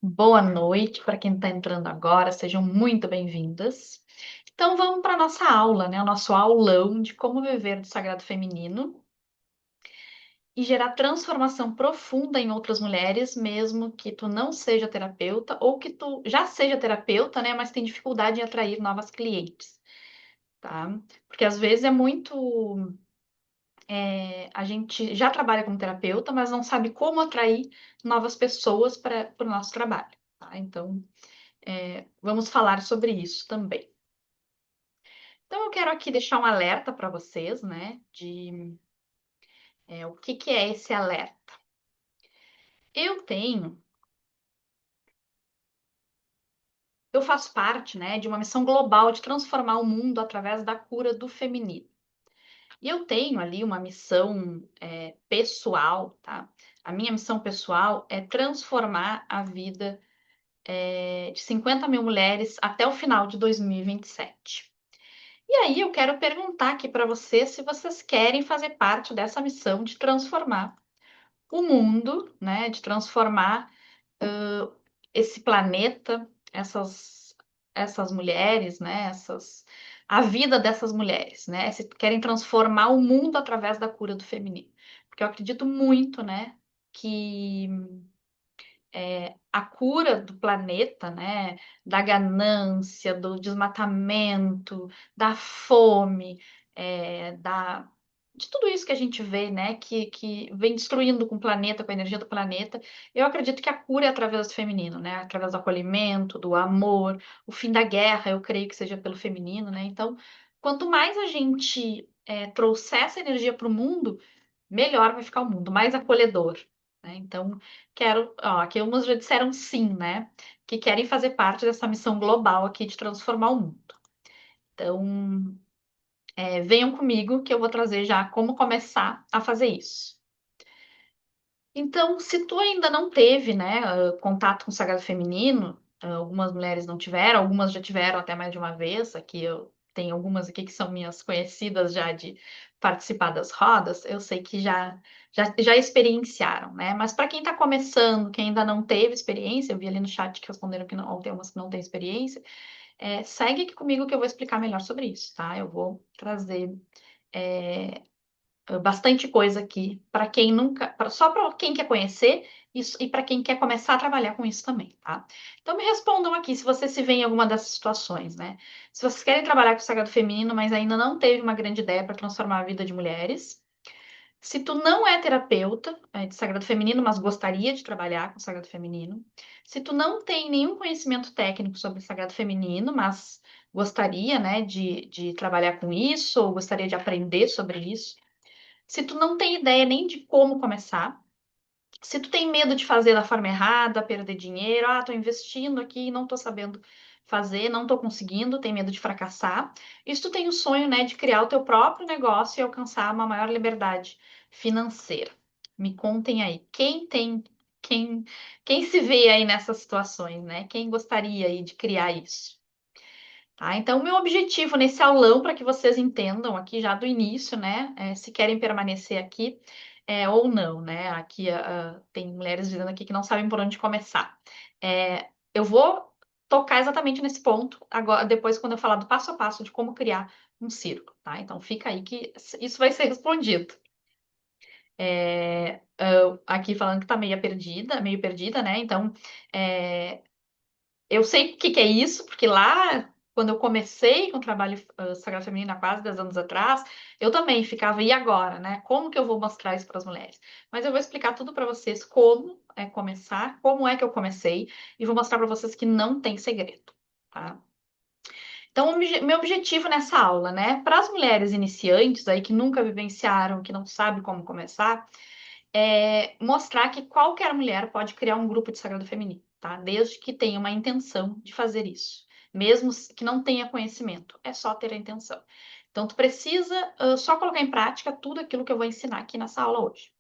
Boa noite para quem está entrando agora, sejam muito bem-vindas. Então vamos para a nossa aula, né? O nosso aulão de como viver do sagrado feminino e gerar transformação profunda em outras mulheres, mesmo que tu não seja terapeuta ou que tu já seja terapeuta, né? Mas tem dificuldade em atrair novas clientes, tá? Porque às vezes é muito. A gente já trabalha como terapeuta, mas não sabe como atrair novas pessoas para o nosso trabalho, tá? Então. Vamos falar sobre isso também. Então, eu quero aqui deixar um alerta para vocês, né? O que que é esse alerta? Eu tenho, eu faço parte, né, de uma missão global de transformar o mundo através da cura do feminino. E eu tenho ali uma missão pessoal, tá? A minha missão pessoal é transformar a vida de 50 mil mulheres até o final de 2027. E aí eu quero perguntar aqui para vocês se vocês querem fazer parte dessa missão de transformar o mundo, né? De transformar esse planeta, essas mulheres, né? A vida dessas mulheres, né? Se querem transformar o mundo através da cura do feminino. Porque eu acredito muito, né? Que a cura do planeta, né, da ganância, do desmatamento, da fome, de tudo isso que a gente vê, né, que vem destruindo com o planeta, com a energia do planeta, eu acredito que a cura é através do feminino, né, através do acolhimento, do amor, o fim da guerra, eu creio que seja pelo feminino, né, então, quanto mais a gente trouxer essa energia para o mundo, melhor vai ficar o mundo, mais acolhedor, né? Então, aqui algumas já disseram sim, né? Que querem fazer parte dessa missão global aqui de transformar o mundo. Então, venham comigo que eu vou trazer já como começar a fazer isso. Então, se tu ainda não teve, né, contato com o sagrado feminino, algumas mulheres não tiveram, algumas já tiveram até mais de uma vez. Aqui eu tenho algumas aqui que são minhas conhecidas já de participar das rodas, eu sei que já experienciaram, né? Mas para quem está começando, quem ainda não teve experiência, eu vi ali no chat que responderam que não, tem umas que não têm experiência, segue aqui comigo que eu vou explicar melhor sobre isso, tá? Eu vou trazer é, bastante coisa aqui para quem nunca, só para quem quer conhecer isso e para quem quer começar a trabalhar com isso também, tá? Então me respondam aqui se você se vê em alguma dessas situações, né? Se vocês querem trabalhar com o sagrado feminino, mas ainda não teve uma grande ideia para transformar a vida de mulheres. Se tu não é terapeuta de sagrado feminino, mas gostaria de trabalhar com sagrado feminino. Se tu não tem nenhum conhecimento técnico sobre sagrado feminino, mas gostaria, né, de trabalhar com isso, ou gostaria de aprender sobre isso. Se tu não tem ideia nem de como começar, se tu tem medo de fazer da forma errada, perder dinheiro, tô investindo aqui e não tô sabendo fazer, não tô conseguindo, tem medo de fracassar. E se tu tem o sonho, né, de criar o teu próprio negócio e alcançar uma maior liberdade financeira. Me contem aí, quem, quem se vê aí nessas situações, né? Quem gostaria aí de criar isso? Tá? Então, o meu objetivo nesse aulão, para que vocês entendam aqui já do início, né, se querem permanecer aqui ou não, né? Aqui tem mulheres dizendo aqui que não sabem por onde começar. Eu vou tocar exatamente nesse ponto agora, depois, quando eu falar do passo a passo de como criar um círculo, tá? Então, fica aí que isso vai ser respondido. Aqui falando que tá meio perdida, né? Então, é, eu sei o que que é isso, porque lá, quando eu comecei com o trabalho Sagrado Feminino há quase 10 anos atrás, eu também ficava, e agora, né? Como que eu vou mostrar isso para as mulheres? Mas eu vou explicar tudo para vocês como é começar, como é que eu comecei, e vou mostrar para vocês que não tem segredo, tá? Então, meu objetivo nessa aula, né, para as mulheres iniciantes aí que nunca vivenciaram, que não sabem como começar, mostrar que qualquer mulher pode criar um grupo de sagrado feminino, tá? Desde que tenha uma intenção de fazer isso, mesmo que não tenha conhecimento, é só ter a intenção. Então, tu precisa só colocar em prática tudo aquilo que eu vou ensinar aqui nessa aula hoje.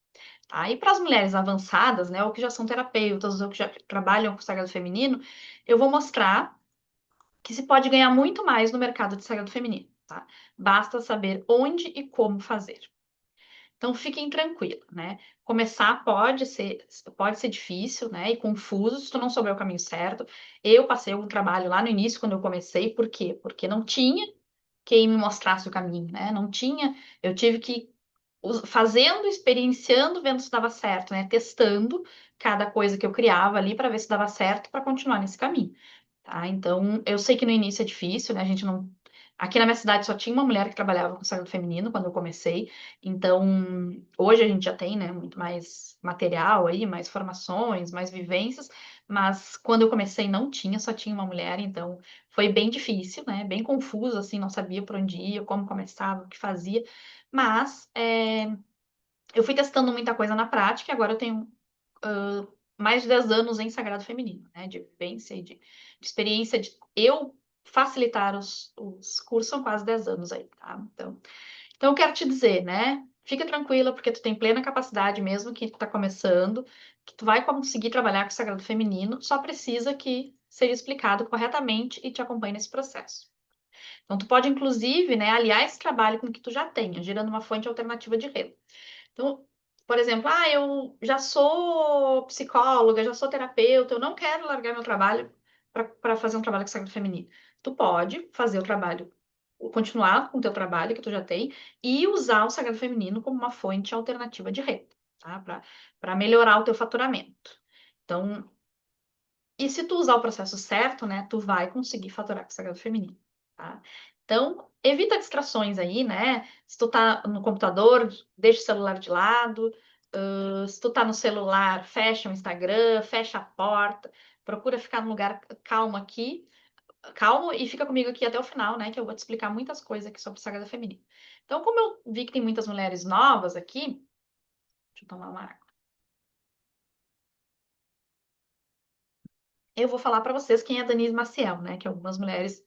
Tá? E para as mulheres avançadas, né, ou que já são terapeutas, ou que já trabalham com o sagrado feminino, eu vou mostrar que se pode ganhar muito mais no mercado de sagrado feminino, tá? Basta saber onde e como fazer. Então, fiquem tranquila, né? Começar pode ser difícil, né? E confuso se tu não souber o caminho certo. Eu passei algum trabalho lá no início, quando eu comecei, por quê? Porque não tinha quem me mostrasse o caminho, né? Não tinha, eu tive que fazendo, experienciando, vendo se dava certo, né? Testando cada coisa que eu criava ali para ver se dava certo para continuar nesse caminho, tá? Então, eu sei que no início é difícil, né? A gente não. Aqui na minha cidade só tinha uma mulher que trabalhava com sagrado feminino quando eu comecei. Então, hoje a gente já tem, né, muito mais material aí, mais formações, mais vivências, mas quando eu comecei não tinha, só tinha uma mulher, então foi bem difícil, né? Bem confuso, assim, não sabia por onde ia, como começava, o que fazia. Mas eu fui testando muita coisa na prática e agora eu tenho mais de 10 anos em sagrado feminino, né? De vivência e de experiência de eu facilitar os cursos, são quase 10 anos aí, tá? Então eu quero te dizer, né? Fica tranquila, porque tu tem plena capacidade, mesmo que tu tá começando, que tu vai conseguir trabalhar com o sagrado feminino, só precisa que seja explicado corretamente e te acompanhe nesse processo. Então, tu pode, inclusive, né, aliar esse trabalho com o que tu já tenha, gerando uma fonte alternativa de renda. Então, por exemplo, eu já sou psicóloga, já sou terapeuta, eu não quero largar meu trabalho para fazer um trabalho com saúde feminina. Tu pode fazer o trabalho, continuar com o teu trabalho que tu já tem e usar o sagrado feminino como uma fonte alternativa de renda, tá? Para melhorar o teu faturamento. Então, e se tu usar o processo certo, né, tu vai conseguir faturar com o sagrado feminino, tá? Então, evita distrações aí, né? Se tu tá no computador, deixa o celular de lado. Se tu tá no celular, fecha o Instagram, fecha a porta. Procura ficar num lugar calmo aqui, calmo e fica comigo aqui até o final, né? Que eu vou te explicar muitas coisas aqui sobre o sagrado feminino. Então, como eu vi que tem muitas mulheres novas aqui, deixa eu tomar uma água. Eu vou falar para vocês quem é Denise Maciel, né? Que algumas mulheres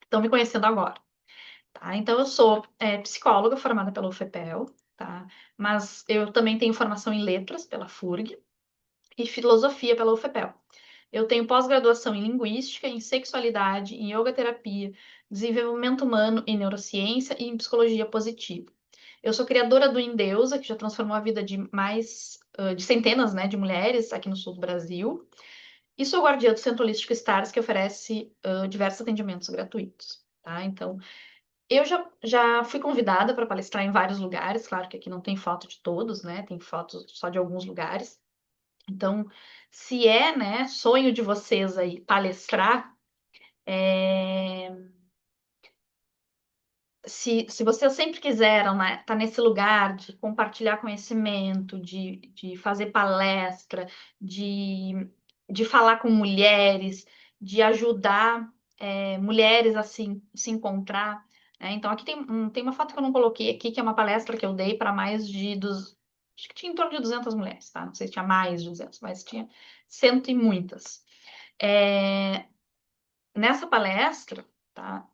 estão me conhecendo agora. Tá? Então, eu sou psicóloga formada pela UFPEL, tá? Mas eu também tenho formação em letras pela FURG e filosofia pela UFPEL. Eu tenho pós-graduação em linguística, em sexualidade, em yoga terapia, desenvolvimento humano e neurociência e em psicologia positiva. Eu sou criadora do Endeusa, que já transformou a vida de de centenas, né, de mulheres aqui no sul do Brasil. E sou guardiã do Centro Holístico Stars, que oferece diversos atendimentos gratuitos. Tá? Então, eu já fui convidada para palestrar em vários lugares, claro que aqui não tem foto de todos, né? Tem fotos só de alguns lugares. Então, se é, né, sonho de vocês aí palestrar, se vocês sempre quiseram, né, estar nesse lugar de compartilhar conhecimento, de fazer palestra, de falar com mulheres, de ajudar mulheres a se encontrar, né? Então, aqui tem uma foto que eu não coloquei aqui, que é uma palestra que eu dei para mais acho que tinha em torno de 200 mulheres, tá? Não sei se tinha mais de 200, mas tinha cento e muitas. É, Nessa palestra, tá?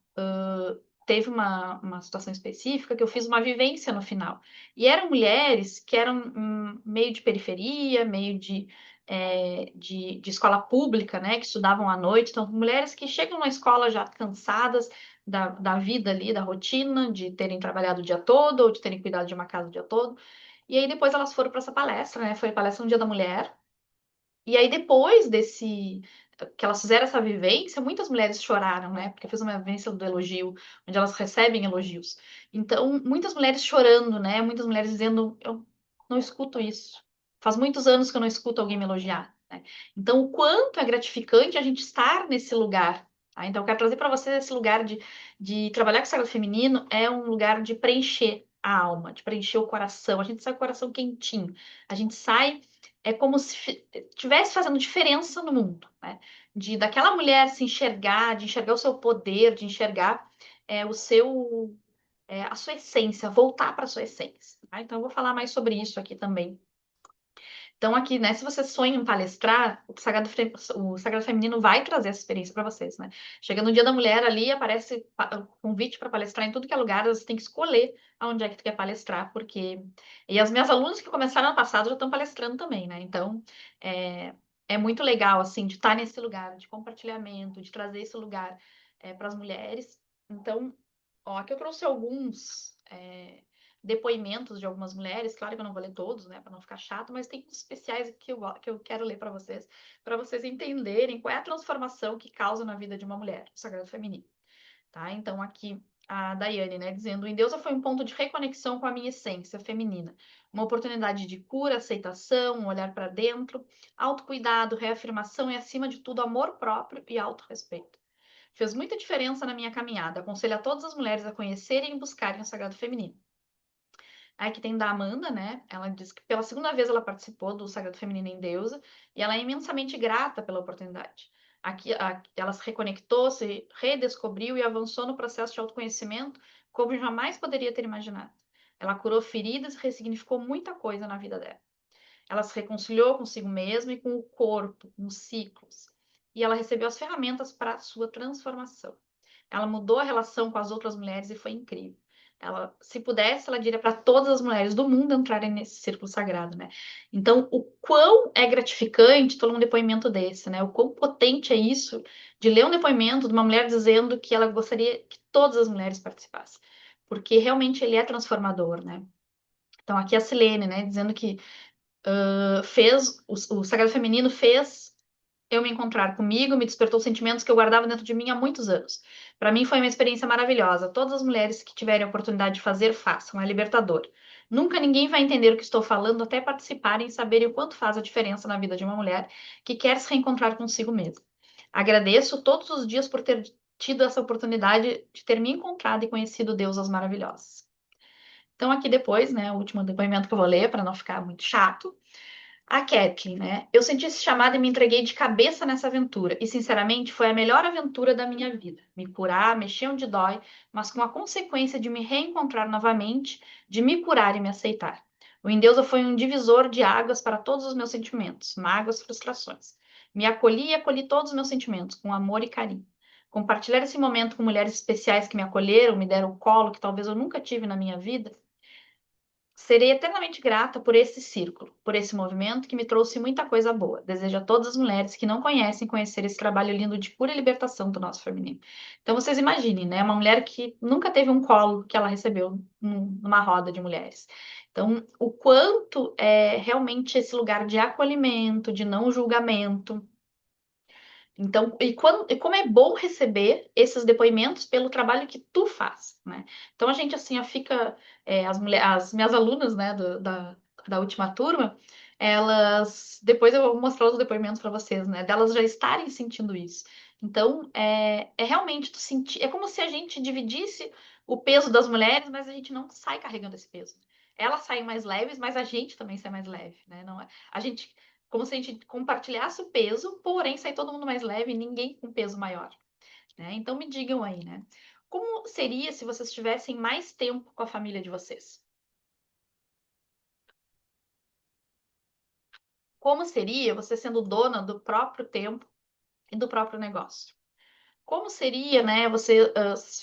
Teve uma situação específica que eu fiz uma vivência no final. E eram mulheres que eram meio de periferia, meio de escola pública, né? Que estudavam à noite. Então, mulheres que chegam na escola já cansadas da vida ali, da rotina, de terem trabalhado o dia todo ou de terem cuidado de uma casa o dia todo. E aí depois elas foram para essa palestra, né? Foi a palestra no Dia da Mulher. E aí, depois desse que elas fizeram essa vivência, muitas mulheres choraram, né? Porque fez uma vivência do elogio, onde elas recebem elogios. Então, muitas mulheres chorando, né? Muitas mulheres dizendo, eu não escuto isso. Faz muitos anos que eu não escuto alguém me elogiar, né? Então, o quanto é gratificante a gente estar nesse lugar. Tá? Então, eu quero trazer para vocês esse lugar de trabalhar com o sagrado feminino é um lugar de preencher a alma, de preencher o coração. A gente sai com o coração quentinho. A gente sai é como se estivesse fazendo diferença no mundo, né? Daquela mulher se enxergar, de enxergar o seu poder, de enxergar a sua essência, voltar para a sua essência. Tá? Então, eu vou falar mais sobre isso aqui também. Então, aqui, né, se você sonha em palestrar, o Sagrado Feminino vai trazer essa experiência para vocês, né? Chega no Dia da Mulher ali, aparece convite para palestrar em tudo que é lugar, você tem que escolher aonde é que tu quer palestrar, porque... E as minhas alunas que começaram ano passado já estão palestrando também, né? Então, é muito legal, assim, de estar nesse lugar de compartilhamento, de trazer esse lugar para as mulheres. Então, ó, aqui eu trouxe alguns... depoimentos de algumas mulheres. Claro que eu não vou ler todos, né, para não ficar chato, mas tem uns especiais que eu quero ler para vocês entenderem qual é a transformação que causa na vida de uma mulher, o Sagrado Feminino. Tá? Então, aqui a Daiane, né, dizendo: em Deus foi um ponto de reconexão com a minha essência feminina, uma oportunidade de cura, aceitação, um olhar para dentro, autocuidado, reafirmação e, acima de tudo, amor próprio e autorrespeito. Fez muita diferença na minha caminhada. Aconselho a todas as mulheres a conhecerem e buscarem o sagrado feminino. Aí que tem da Amanda, né? Ela diz que pela segunda vez ela participou do Sagrado Feminino em Deusa e ela é imensamente grata pela oportunidade. Aqui, ela se reconectou, se redescobriu e avançou no processo de autoconhecimento como jamais poderia ter imaginado. Ela curou feridas e ressignificou muita coisa na vida dela. Ela se reconciliou consigo mesma e com o corpo, com os ciclos. E ela recebeu as ferramentas para a sua transformação. Ela mudou a relação com as outras mulheres e foi incrível. Ela, se pudesse, ela diria para todas as mulheres do mundo entrarem nesse círculo sagrado, né? Então, o quão é gratificante todo um depoimento desse, né? O quão potente é isso de ler um depoimento de uma mulher dizendo que ela gostaria que todas as mulheres participassem, porque realmente ele é transformador, né? Então, aqui a Silene, né, dizendo que o Sagrado Feminino fez eu me encontrar comigo, me despertou sentimentos que eu guardava dentro de mim há muitos anos. Para mim foi uma experiência maravilhosa. Todas as mulheres que tiverem a oportunidade de fazer, façam. É libertador. Nunca ninguém vai entender o que estou falando até participarem e saberem o quanto faz a diferença na vida de uma mulher que quer se reencontrar consigo mesma. Agradeço todos os dias por ter tido essa oportunidade de ter me encontrado e conhecido deusas maravilhosas. Então, aqui depois, né, o último depoimento que eu vou ler, para não ficar muito chato. A Kathleen, né? Eu senti esse chamado e me entreguei de cabeça nessa aventura. E, sinceramente, foi a melhor aventura da minha vida. Me curar, mexer onde dói, mas com a consequência de me reencontrar novamente, de me curar e me aceitar. O Endeusa foi um divisor de águas para todos os meus sentimentos, mágoas, frustrações. Me acolhi e acolhi todos os meus sentimentos, com amor e carinho. Compartilhar esse momento com mulheres especiais que me acolheram, me deram o colo que talvez eu nunca tive na minha vida, serei eternamente grata por esse círculo, por esse movimento que me trouxe muita coisa boa. Desejo a todas as mulheres que não conhecem conhecer esse trabalho lindo de pura libertação do nosso feminino. Então vocês imaginem, né? Uma mulher que nunca teve um colo que ela recebeu numa roda de mulheres. Então, o quanto é realmente esse lugar de acolhimento, de não julgamento, então, e como é bom receber esses depoimentos pelo trabalho que tu faz, né? Então, a gente, assim, ó, fica... as minhas alunas, né, da última turma, elas... Depois eu vou mostrar os depoimentos para vocês, né? Delas já estarem sentindo isso. Então, é realmente tu sentir... É como se a gente dividisse o peso das mulheres, mas a gente não sai carregando esse peso. Elas saem mais leves, mas a gente também sai mais leve, né? Não é... A gente como se a gente compartilhasse o peso, porém sai todo mundo mais leve e ninguém com peso maior, né? Então me digam aí, né? Como seria se vocês tivessem mais tempo com a família de vocês? Como seria você sendo dona do próprio tempo e do próprio negócio? Como seria, né, você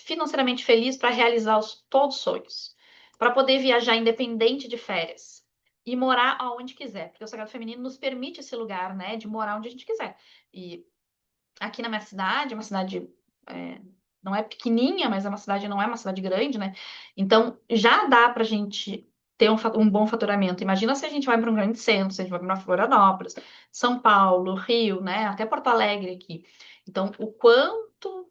financeiramente feliz para realizar todos os sonhos? Para poder viajar independente de férias e morar aonde quiser, porque o Sagrado Feminino nos permite esse lugar, né, de morar onde a gente quiser. E aqui na minha cidade, uma cidade não é pequenininha, mas é uma cidade, não é uma cidade grande, né? Então já dá para a gente ter um bom faturamento. Imagina se a gente vai para um grande centro, se a gente vai para Florianópolis, São Paulo, Rio, né? Até Porto Alegre aqui. Então, o quanto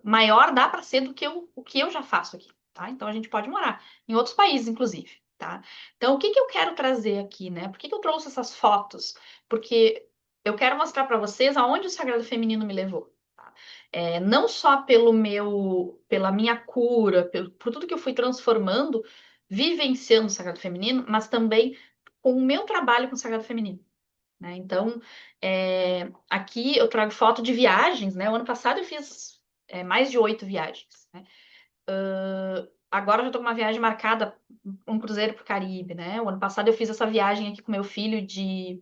maior dá para ser do que o que eu já faço aqui, tá? Então a gente pode morar em outros países, inclusive. Tá? Então, o que que eu quero trazer aqui, né? Por que que eu trouxe essas fotos? Porque eu quero mostrar para vocês aonde o Sagrado Feminino me levou. Tá? Não só pela minha cura, por tudo que eu fui transformando, vivenciando o Sagrado Feminino, mas também com o meu trabalho com o Sagrado Feminino. Né? Então, aqui eu trago foto de viagens, né? O ano passado eu fiz mais de 8 viagens. Né? Agora eu já estou com uma viagem marcada, um cruzeiro para o Caribe, né? O ano passado eu fiz essa viagem aqui com meu filho de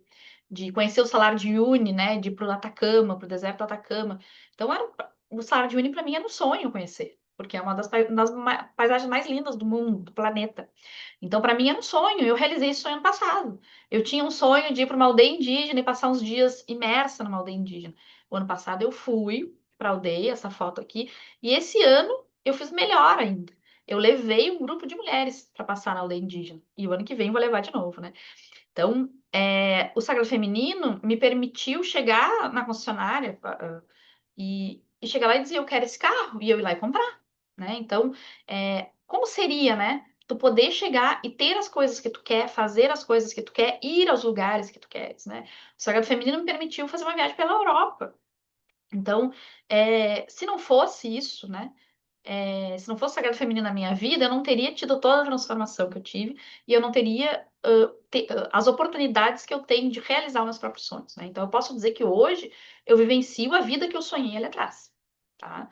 conhecer o Salar de Uyuni, né? De ir para o Atacama, para o deserto do Atacama. Então, o Salar de Uyuni para mim era um sonho conhecer, porque é uma das paisagens mais lindas do mundo, do planeta. Então, para mim era um sonho. Eu realizei esse sonho ano passado. Eu tinha um sonho de ir para uma aldeia indígena e passar uns dias imersa numa aldeia indígena. O ano passado eu fui para a aldeia, essa foto aqui, e esse ano eu fiz melhor ainda. eu levei um grupo de mulheres para passar na aldeia indígena. E o ano que vem eu vou levar de novo, né? Então, o Sagrado Feminino me permitiu chegar na concessionária e chegar lá e dizer, eu quero esse carro, e eu ir lá e comprar, né? Então, como seria, né? Tu poder chegar e ter as coisas que tu quer, fazer as coisas que tu quer, ir aos lugares que tu queres, né? O Sagrado Feminino me permitiu fazer uma viagem pela Europa. Então, se não fosse isso, né? Se não fosse Sagrado Feminino na minha vida, eu não teria tido toda a transformação que eu tive e eu não teria as oportunidades que eu tenho de realizar meus próprios sonhos, né? Então, eu posso dizer que hoje eu vivencio a vida que eu sonhei ali atrás, tá?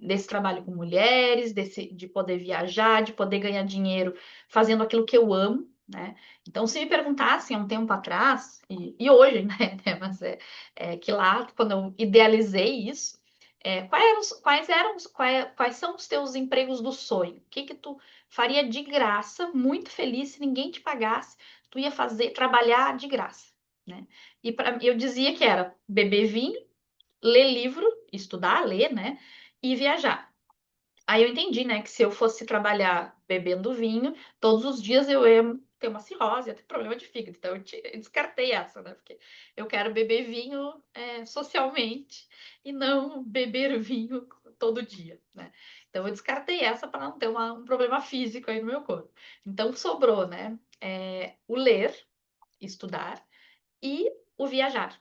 Desse trabalho com mulheres, de poder viajar, de poder ganhar dinheiro fazendo aquilo que eu amo, né? Então, se me perguntassem há um tempo atrás, e hoje, né? Mas que lá, quando eu idealizei isso, quais são os teus empregos do sonho? O que que tu faria de graça, muito feliz, se ninguém te pagasse? Tu ia fazer, trabalhar de graça, né? E eu dizia que era beber vinho, ler livro, estudar, ler, né? E viajar. Aí eu entendi, né, que se eu fosse trabalhar bebendo vinho, todos os dias eu ia ter uma cirrose, ia ter problema de fígado. Então eu descartei essa, né? Porque eu quero beber vinho socialmente e não beber vinho todo dia, né? Então eu descartei essa para não ter um problema físico aí no meu corpo. Então sobrou, né? O ler, estudar e o viajar.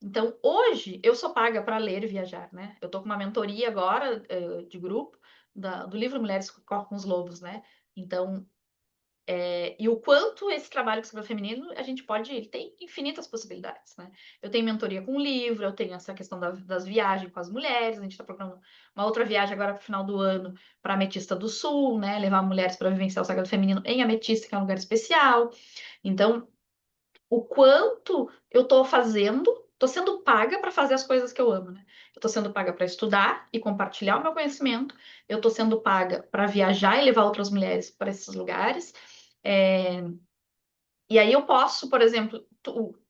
Então, hoje, eu sou paga para ler e viajar, né? Eu tô com uma mentoria agora, de grupo, do livro Mulheres que Correm com os Lobos, né? Então, e o quanto esse trabalho com o sagrado feminino, a gente pode, ele tem infinitas possibilidades, né? Eu tenho mentoria com livro, eu tenho essa questão das viagens com as mulheres, a gente está programando uma outra viagem agora para o final do ano para Ametista do Sul, né? Levar mulheres para vivenciar o sagrado feminino em Ametista, que é um lugar especial. Então, o quanto eu tô fazendo, tô sendo paga para fazer as coisas que eu amo, né? Eu tô sendo paga para estudar e compartilhar o meu conhecimento, eu tô sendo paga para viajar e levar outras mulheres para esses lugares. É, E aí eu posso, por exemplo,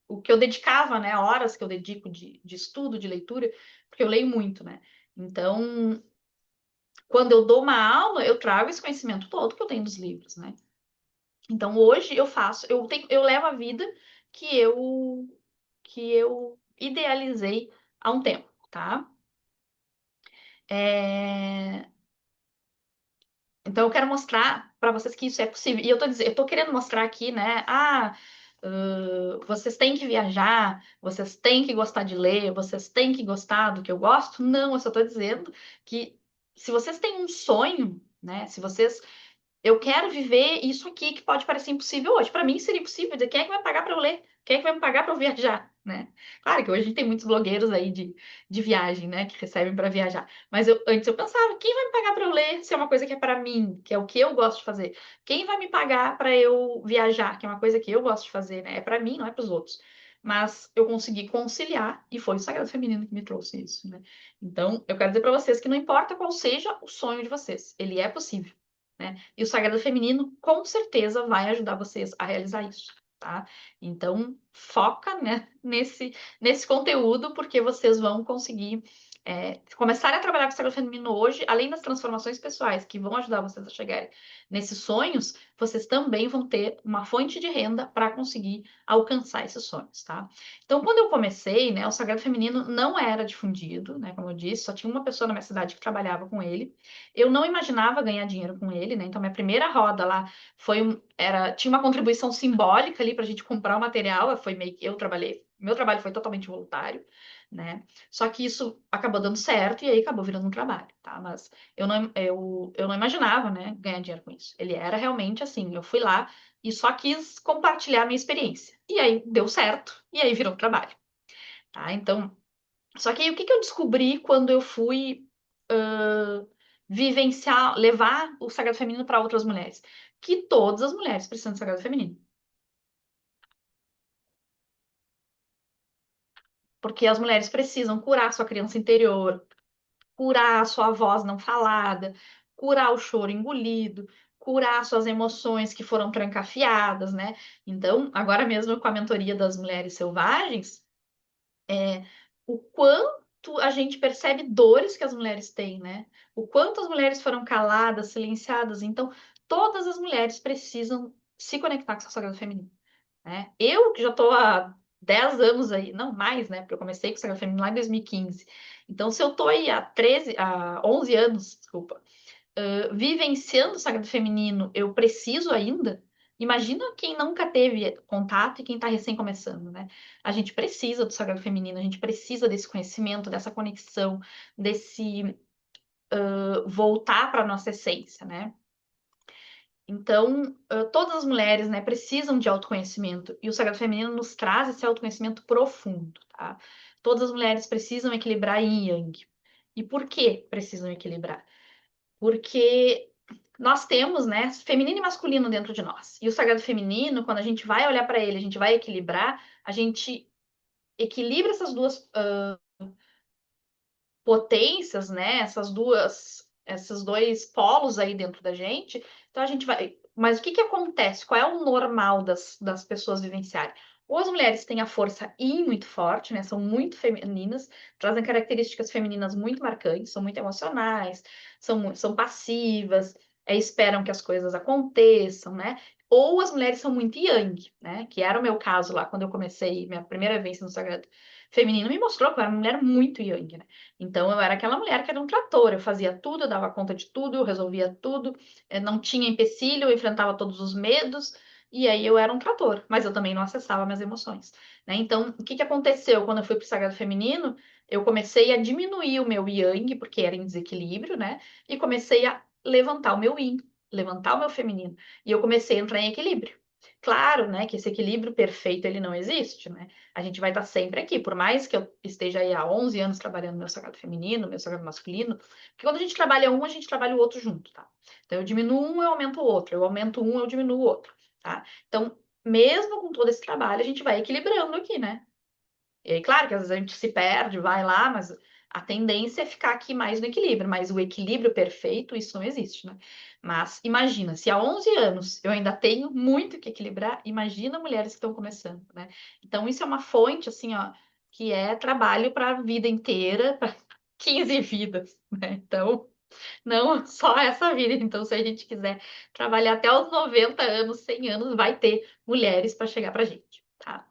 o que eu dedicava, né, horas que eu dedico de estudo, de leitura, porque eu leio muito, né? Então, quando eu dou uma aula, eu trago esse conhecimento todo que eu tenho dos livros, né? Então hoje eu levo a vida que eu que eu idealizei há um tempo, tá? É, Então eu quero mostrar para vocês que isso é possível. E eu tô querendo mostrar aqui, né? Vocês têm que viajar, vocês têm que gostar de ler, vocês têm que gostar do que eu gosto. Não, eu só tô dizendo que se vocês têm um sonho, né? Se vocês Eu quero viver isso aqui que pode parecer impossível hoje. Para mim seria impossível. Quem é que vai pagar para eu ler? Quem é que vai me pagar para eu viajar, né? Claro que hoje a gente tem muitos blogueiros aí de viagem, né, que recebem para viajar. Mas antes eu pensava, quem vai me pagar para eu ler se é uma coisa que é para mim, que é o que eu gosto de fazer? Quem vai me pagar para eu viajar, que é uma coisa que eu gosto de fazer, né? É para mim, não é para os outros. Mas eu consegui conciliar e foi o Sagrado Feminino que me trouxe isso, né? Então, eu quero dizer para vocês que não importa qual seja o sonho de vocês, ele é possível, né? E o Sagrado Feminino com certeza vai ajudar vocês a realizar isso, tá? Então, foca, né, nesse conteúdo, porque vocês vão conseguir começar a trabalhar com o Sagrado Feminino hoje, além das transformações pessoais que vão ajudar vocês a chegarem nesses sonhos, vocês também vão ter uma fonte de renda para conseguir alcançar esses sonhos, tá? Então, quando eu comecei, né, o Sagrado Feminino não era difundido, né, como eu disse, só tinha uma pessoa na minha cidade que trabalhava com ele. Eu não imaginava ganhar dinheiro com ele, né? Então, minha primeira roda lá tinha uma contribuição simbólica ali para a gente comprar o material. Foi meio que eu trabalhei, meu trabalho foi totalmente voluntário, né? Só que isso acabou dando certo e aí acabou virando um trabalho, tá? Mas eu não imaginava, né, ganhar dinheiro com isso. Ele era realmente assim, eu fui lá e só quis compartilhar a minha experiência. E aí deu certo, e aí virou um trabalho, tá? Então, só que aí o que que eu descobri quando eu fui vivenciar, levar o sagrado feminino para outras mulheres? Que todas as mulheres precisam de sagrado feminino. Porque as mulheres precisam curar sua criança interior, curar a sua voz não falada, curar o choro engolido, curar suas emoções que foram trancafiadas, né? Então, agora mesmo com a mentoria das mulheres selvagens, o quanto a gente percebe dores que as mulheres têm, né? O quanto as mulheres foram caladas, silenciadas. Então, todas as mulheres precisam se conectar com o seu sagrado feminino, né? Eu que já estou há 10 anos aí, não mais, né? Porque eu comecei com o sagrado feminino lá em 2015. Então, se eu estou aí há 11 anos, desculpa, vivenciando o sagrado feminino, eu preciso ainda. Imagina quem nunca teve contato e quem está recém começando, né? A gente precisa do sagrado feminino, a gente precisa desse conhecimento, dessa conexão, desse voltar para a nossa essência, né? Então, todas as mulheres, né, precisam de autoconhecimento e o sagrado feminino nos traz esse autoconhecimento profundo, tá? Todas as mulheres precisam equilibrar yin e yang. E por que precisam equilibrar? Porque nós temos, né, feminino e masculino dentro de nós. E o sagrado feminino, quando a gente vai olhar para ele, a gente vai equilibrar, a gente equilibra essas duas potências, né, esses dois polos aí dentro da gente. Então a gente vai. Mas o que que acontece? Qual é o normal das pessoas vivenciarem? Ou as mulheres têm a força yin muito forte, né? São muito femininas, trazem características femininas muito marcantes, são muito emocionais, são passivas, esperam que as coisas aconteçam, né? Ou as mulheres são muito yang, né? Que era o meu caso lá quando eu comecei minha primeira vez no Sagrado Feminino, me mostrou que eu era uma mulher muito yang, né? Então eu era aquela mulher que era um trator, eu fazia tudo, eu dava conta de tudo, eu resolvia tudo, não tinha empecilho, eu enfrentava todos os medos, e aí eu era um trator, mas eu também não acessava minhas emoções, né? Então, o que que aconteceu quando eu fui para o Sagrado Feminino? Eu comecei a diminuir o meu yang, porque era em desequilíbrio, né? E comecei a levantar o meu yin, levantar o meu feminino, e eu comecei a entrar em equilíbrio. Claro, né, que esse equilíbrio perfeito ele não existe, né? A gente vai estar sempre aqui, por mais que eu esteja aí há 11 anos trabalhando meu sagrado feminino, meu sagrado masculino, porque quando a gente trabalha um, a gente trabalha o outro junto, tá? Então eu diminuo um, eu aumento o outro, eu aumento um, eu diminuo o outro, tá? Então, mesmo com todo esse trabalho, a gente vai equilibrando aqui, né? E aí, claro que às vezes a gente se perde, vai lá, mas a tendência é ficar aqui mais no equilíbrio, mas o equilíbrio perfeito, isso não existe, né? Mas imagina, se há 11 anos eu ainda tenho muito que equilibrar, imagina mulheres que estão começando, né? Então, isso é uma fonte, assim, ó, que é trabalho para a vida inteira, para 15 vidas, né? Então, não só essa vida. Então, se a gente quiser trabalhar até os 90 anos, 100 anos, vai ter mulheres para chegar para a gente, tá?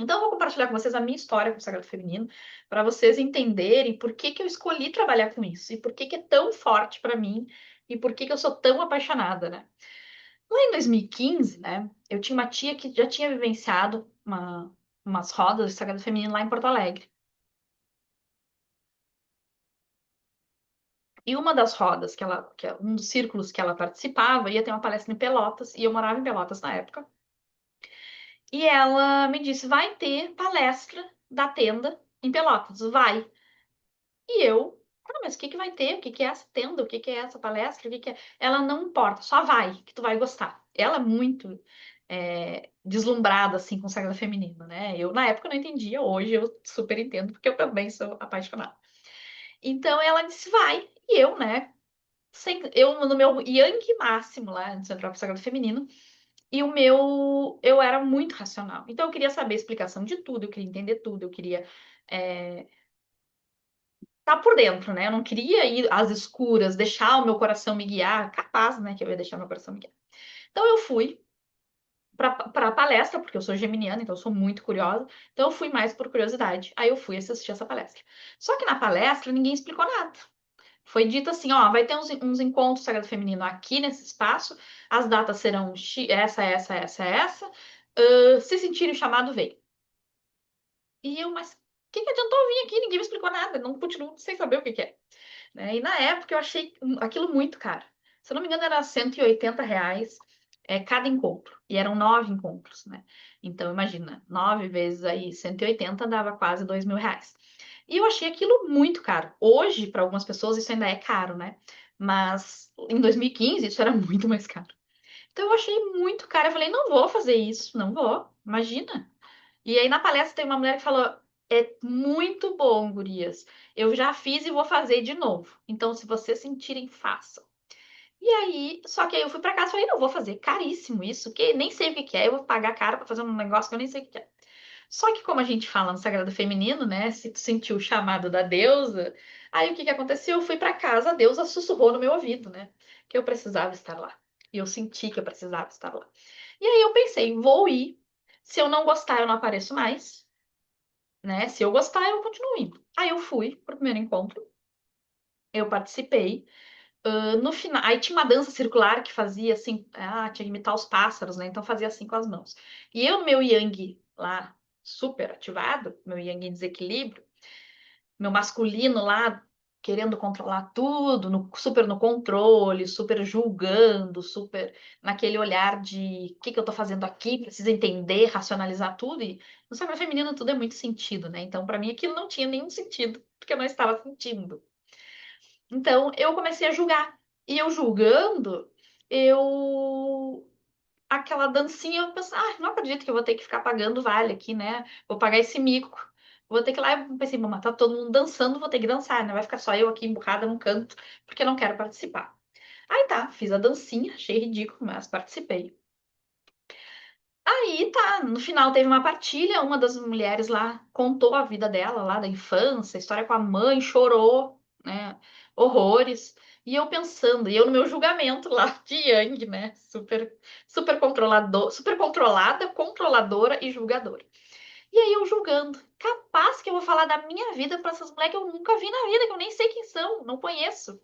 Então, eu vou compartilhar com vocês a minha história com o Sagrado Feminino, para vocês entenderem por que que eu escolhi trabalhar com isso e por que que é tão forte para mim e por que que eu sou tão apaixonada, né? Lá em 2015, né, eu tinha uma tia que já tinha vivenciado umas rodas de Sagrado Feminino lá em Porto Alegre. E uma das rodas um dos círculos que ela participava, ia ter uma palestra em Pelotas, e eu morava em Pelotas na época. E ela me disse: vai ter palestra da tenda em Pelotas, vai. E eu, mas o que que vai ter? O que que é essa tenda? O que que é essa palestra? O que que é? Ela não importa, só vai, que tu vai gostar. Ela é muito deslumbrada, assim, com o sagrado feminino, né? Eu, na época, não entendia, hoje eu super entendo, porque eu também sou apaixonada. Então, ela disse, vai. E eu, né, eu no meu yang máximo lá, antes de entrar pro sagrado feminino, e eu era muito racional. Então, eu queria saber a explicação de tudo, eu queria entender tudo, eu queria é, tá por dentro, né? Eu não queria ir às escuras, deixar o meu coração me guiar, capaz, né, que eu ia deixar meu coração me guiar. Então eu fui para a palestra, porque eu sou geminiana, então eu sou muito curiosa. Então eu fui mais por curiosidade. Aí eu fui assistir essa palestra. Só que na palestra ninguém explicou nada. Foi dito assim, ó, vai ter uns encontros Sagrado Feminino aqui nesse espaço, as datas serão essa. Se sentirem o chamado, vem. E eu, mas o que que adiantou eu vir aqui? Ninguém me explicou nada, não continuo sem saber o que que é. Né? E na época eu achei aquilo muito caro. Se eu não me engano, era R$ 180 cada encontro. E eram 9 encontros, né? Então, imagina, 9 vezes aí 180 dava quase R$ 2.000. E eu achei aquilo muito caro. Hoje, para algumas pessoas, isso ainda é caro, né? Mas em 2015 isso era muito mais caro. Então eu achei muito caro. Eu falei, não vou fazer isso, não vou. Imagina. E aí na palestra tem uma mulher que falou: é muito bom, gurias. Eu já fiz e vou fazer de novo. Então, se vocês sentirem, façam. E aí, só que aí eu fui pra casa e falei: não vou fazer, caríssimo isso, que nem sei o que que é, eu vou pagar caro pra fazer um negócio que eu nem sei o que que é. Só que como a gente fala no Sagrado Feminino, né? Se tu sentiu o chamado da deusa, aí o que que aconteceu? Eu fui para casa, a deusa sussurrou no meu ouvido, né? Que eu precisava estar lá. E eu senti que eu precisava estar lá. E aí eu pensei, vou ir. Se eu não gostar, eu não apareço mais, né? Se eu gostar, eu continuo indo. Aí eu fui pro primeiro encontro, eu participei. No final, aí tinha uma dança circular que fazia assim, tinha que imitar os pássaros, né? Então fazia assim com as mãos. E eu, meu yang lá, super ativado, meu yang em desequilíbrio, meu masculino lá querendo controlar tudo, super no controle, super julgando, super naquele olhar de o que que eu tô fazendo aqui, precisa entender, racionalizar tudo. E no sagrado feminino tudo é muito sentido, né? Então, para mim, aquilo não tinha nenhum sentido, porque eu não estava sentindo. Então, eu comecei a julgar. E eu julgando, eu. Aquela dancinha, eu pensei, não acredito que eu vou ter que ficar pagando vale aqui, né? Vou pagar esse mico. Vou ter que ir lá. Eu pensei, mas tá todo mundo dançando, vou ter que dançar, né? Vai ficar só eu aqui emburrada num canto, porque eu não quero participar. Aí tá, fiz a dancinha, achei ridículo, mas participei. Aí tá, no final teve uma partilha, uma das mulheres lá contou a vida dela lá da infância, a história com a mãe, chorou, né? Horrores. E eu pensando, e eu no meu julgamento lá de Yang, né? Super controlador, super controlada, controladora e julgadora. E aí eu julgando, capaz que eu vou falar da minha vida para essas mulheres que eu nunca vi na vida, que eu nem sei quem são, não conheço.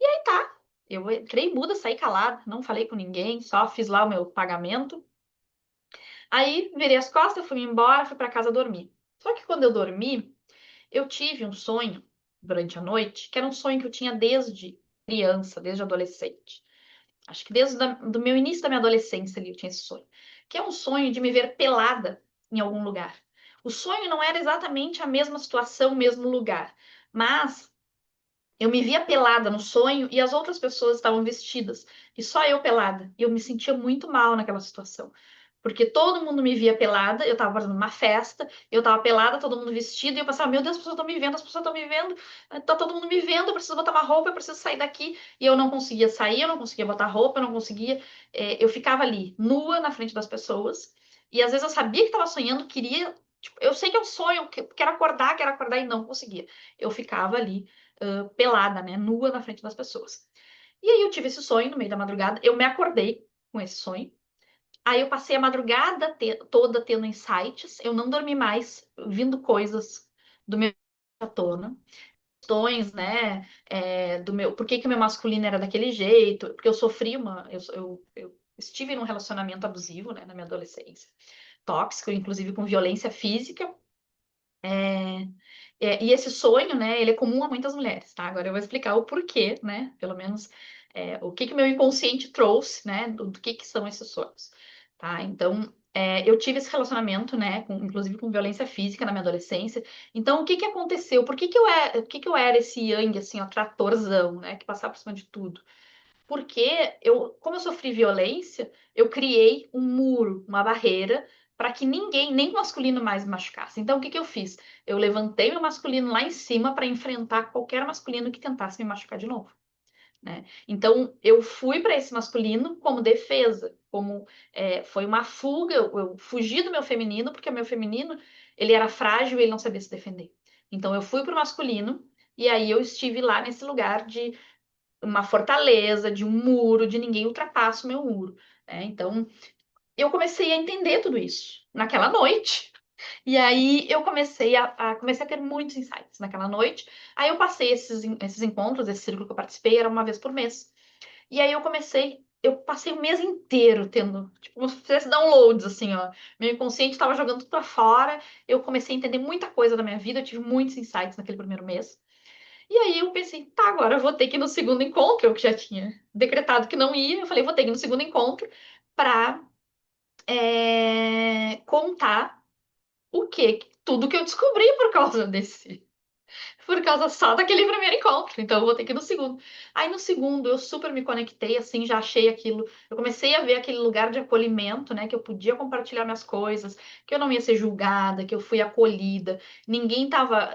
Aí tá, eu entrei muda, saí calada, não falei com ninguém, só fiz lá o meu pagamento. Aí virei as costas, fui embora, fui para casa dormir. Só que quando eu dormi, eu tive um sonho durante a noite, que era um sonho que eu tinha desde criança, desde adolescente. Acho que desde do meu início da minha adolescência ali eu tinha esse sonho. Que é um sonho de me ver pelada em algum lugar. O sonho não era exatamente a mesma situação, o mesmo lugar, mas eu me via pelada no sonho e as outras pessoas estavam vestidas e só eu pelada. E eu me sentia muito mal naquela situação. Porque todo mundo me via pelada, eu tava fazendo uma festa, eu tava pelada, todo mundo vestido, e eu pensava, meu Deus, as pessoas estão me vendo, as pessoas estão me vendo, tá todo mundo me vendo, eu preciso botar uma roupa, eu preciso sair daqui. E eu não conseguia sair, eu não conseguia botar roupa, eu não conseguia. Eu ficava ali, nua na frente das pessoas, e às vezes eu sabia que estava sonhando, queria. Tipo, eu sei que é um sonho, quero acordar e não conseguia. Eu ficava ali pelada, né, nua na frente das pessoas. E aí eu tive esse sonho no meio da madrugada, eu me acordei com esse sonho. Aí eu passei a madrugada toda tendo insights, eu não dormi mais, vindo coisas do meu à tona, questões, né, do meu, por que que o meu masculino era daquele jeito, porque eu sofri eu estive num relacionamento abusivo, né, na minha adolescência, tóxico, inclusive com violência física, é, e esse sonho, né, ele é comum a muitas mulheres, tá? Agora eu vou explicar o porquê, né? Pelo menos o que que meu inconsciente trouxe, né? Do que são esses sonhos, tá? Então, eu tive esse relacionamento, né? Inclusive com violência física na minha adolescência. Então, o que que aconteceu? Por que que eu era esse Yang, assim, ó, tratorzão, né? Que passava por cima de tudo? Porque como eu sofri violência, eu criei um muro, uma barreira, para que ninguém, nem o masculino mais me machucasse. Então, o que que eu fiz? Eu levantei meu masculino lá em cima para enfrentar qualquer masculino que tentasse me machucar de novo, né? Então, eu fui para esse masculino como defesa, foi uma fuga, eu fugi do meu feminino, porque o meu feminino, ele era frágil e ele não sabia se defender. Então, eu fui para o masculino, e aí eu estive lá nesse lugar de uma fortaleza, de um muro, de ninguém ultrapassa o meu muro, né? Então, eu comecei a entender tudo isso naquela noite. E aí eu comecei a ter muitos insights naquela noite. Aí eu passei esses encontros, esse círculo que eu participei, era uma vez por mês. E aí eu passei o mês inteiro tendo, tipo, como se fizesse downloads, assim, ó. Meu inconsciente estava jogando tudo pra fora. Eu comecei a entender muita coisa da minha vida, eu tive muitos insights naquele primeiro mês. E aí eu pensei, tá, agora eu vou ter que ir no segundo encontro, eu que já tinha decretado que não ia, eu falei, vou ter que ir no segundo encontro para contar tudo que eu descobri por causa só daquele primeiro encontro. Então eu vou ter que ir no segundo. Aí no segundo eu super me conectei, assim, já achei aquilo. Eu comecei a ver aquele lugar de acolhimento, né? Que eu podia compartilhar minhas coisas, que eu não ia ser julgada, que eu fui acolhida. Ninguém tava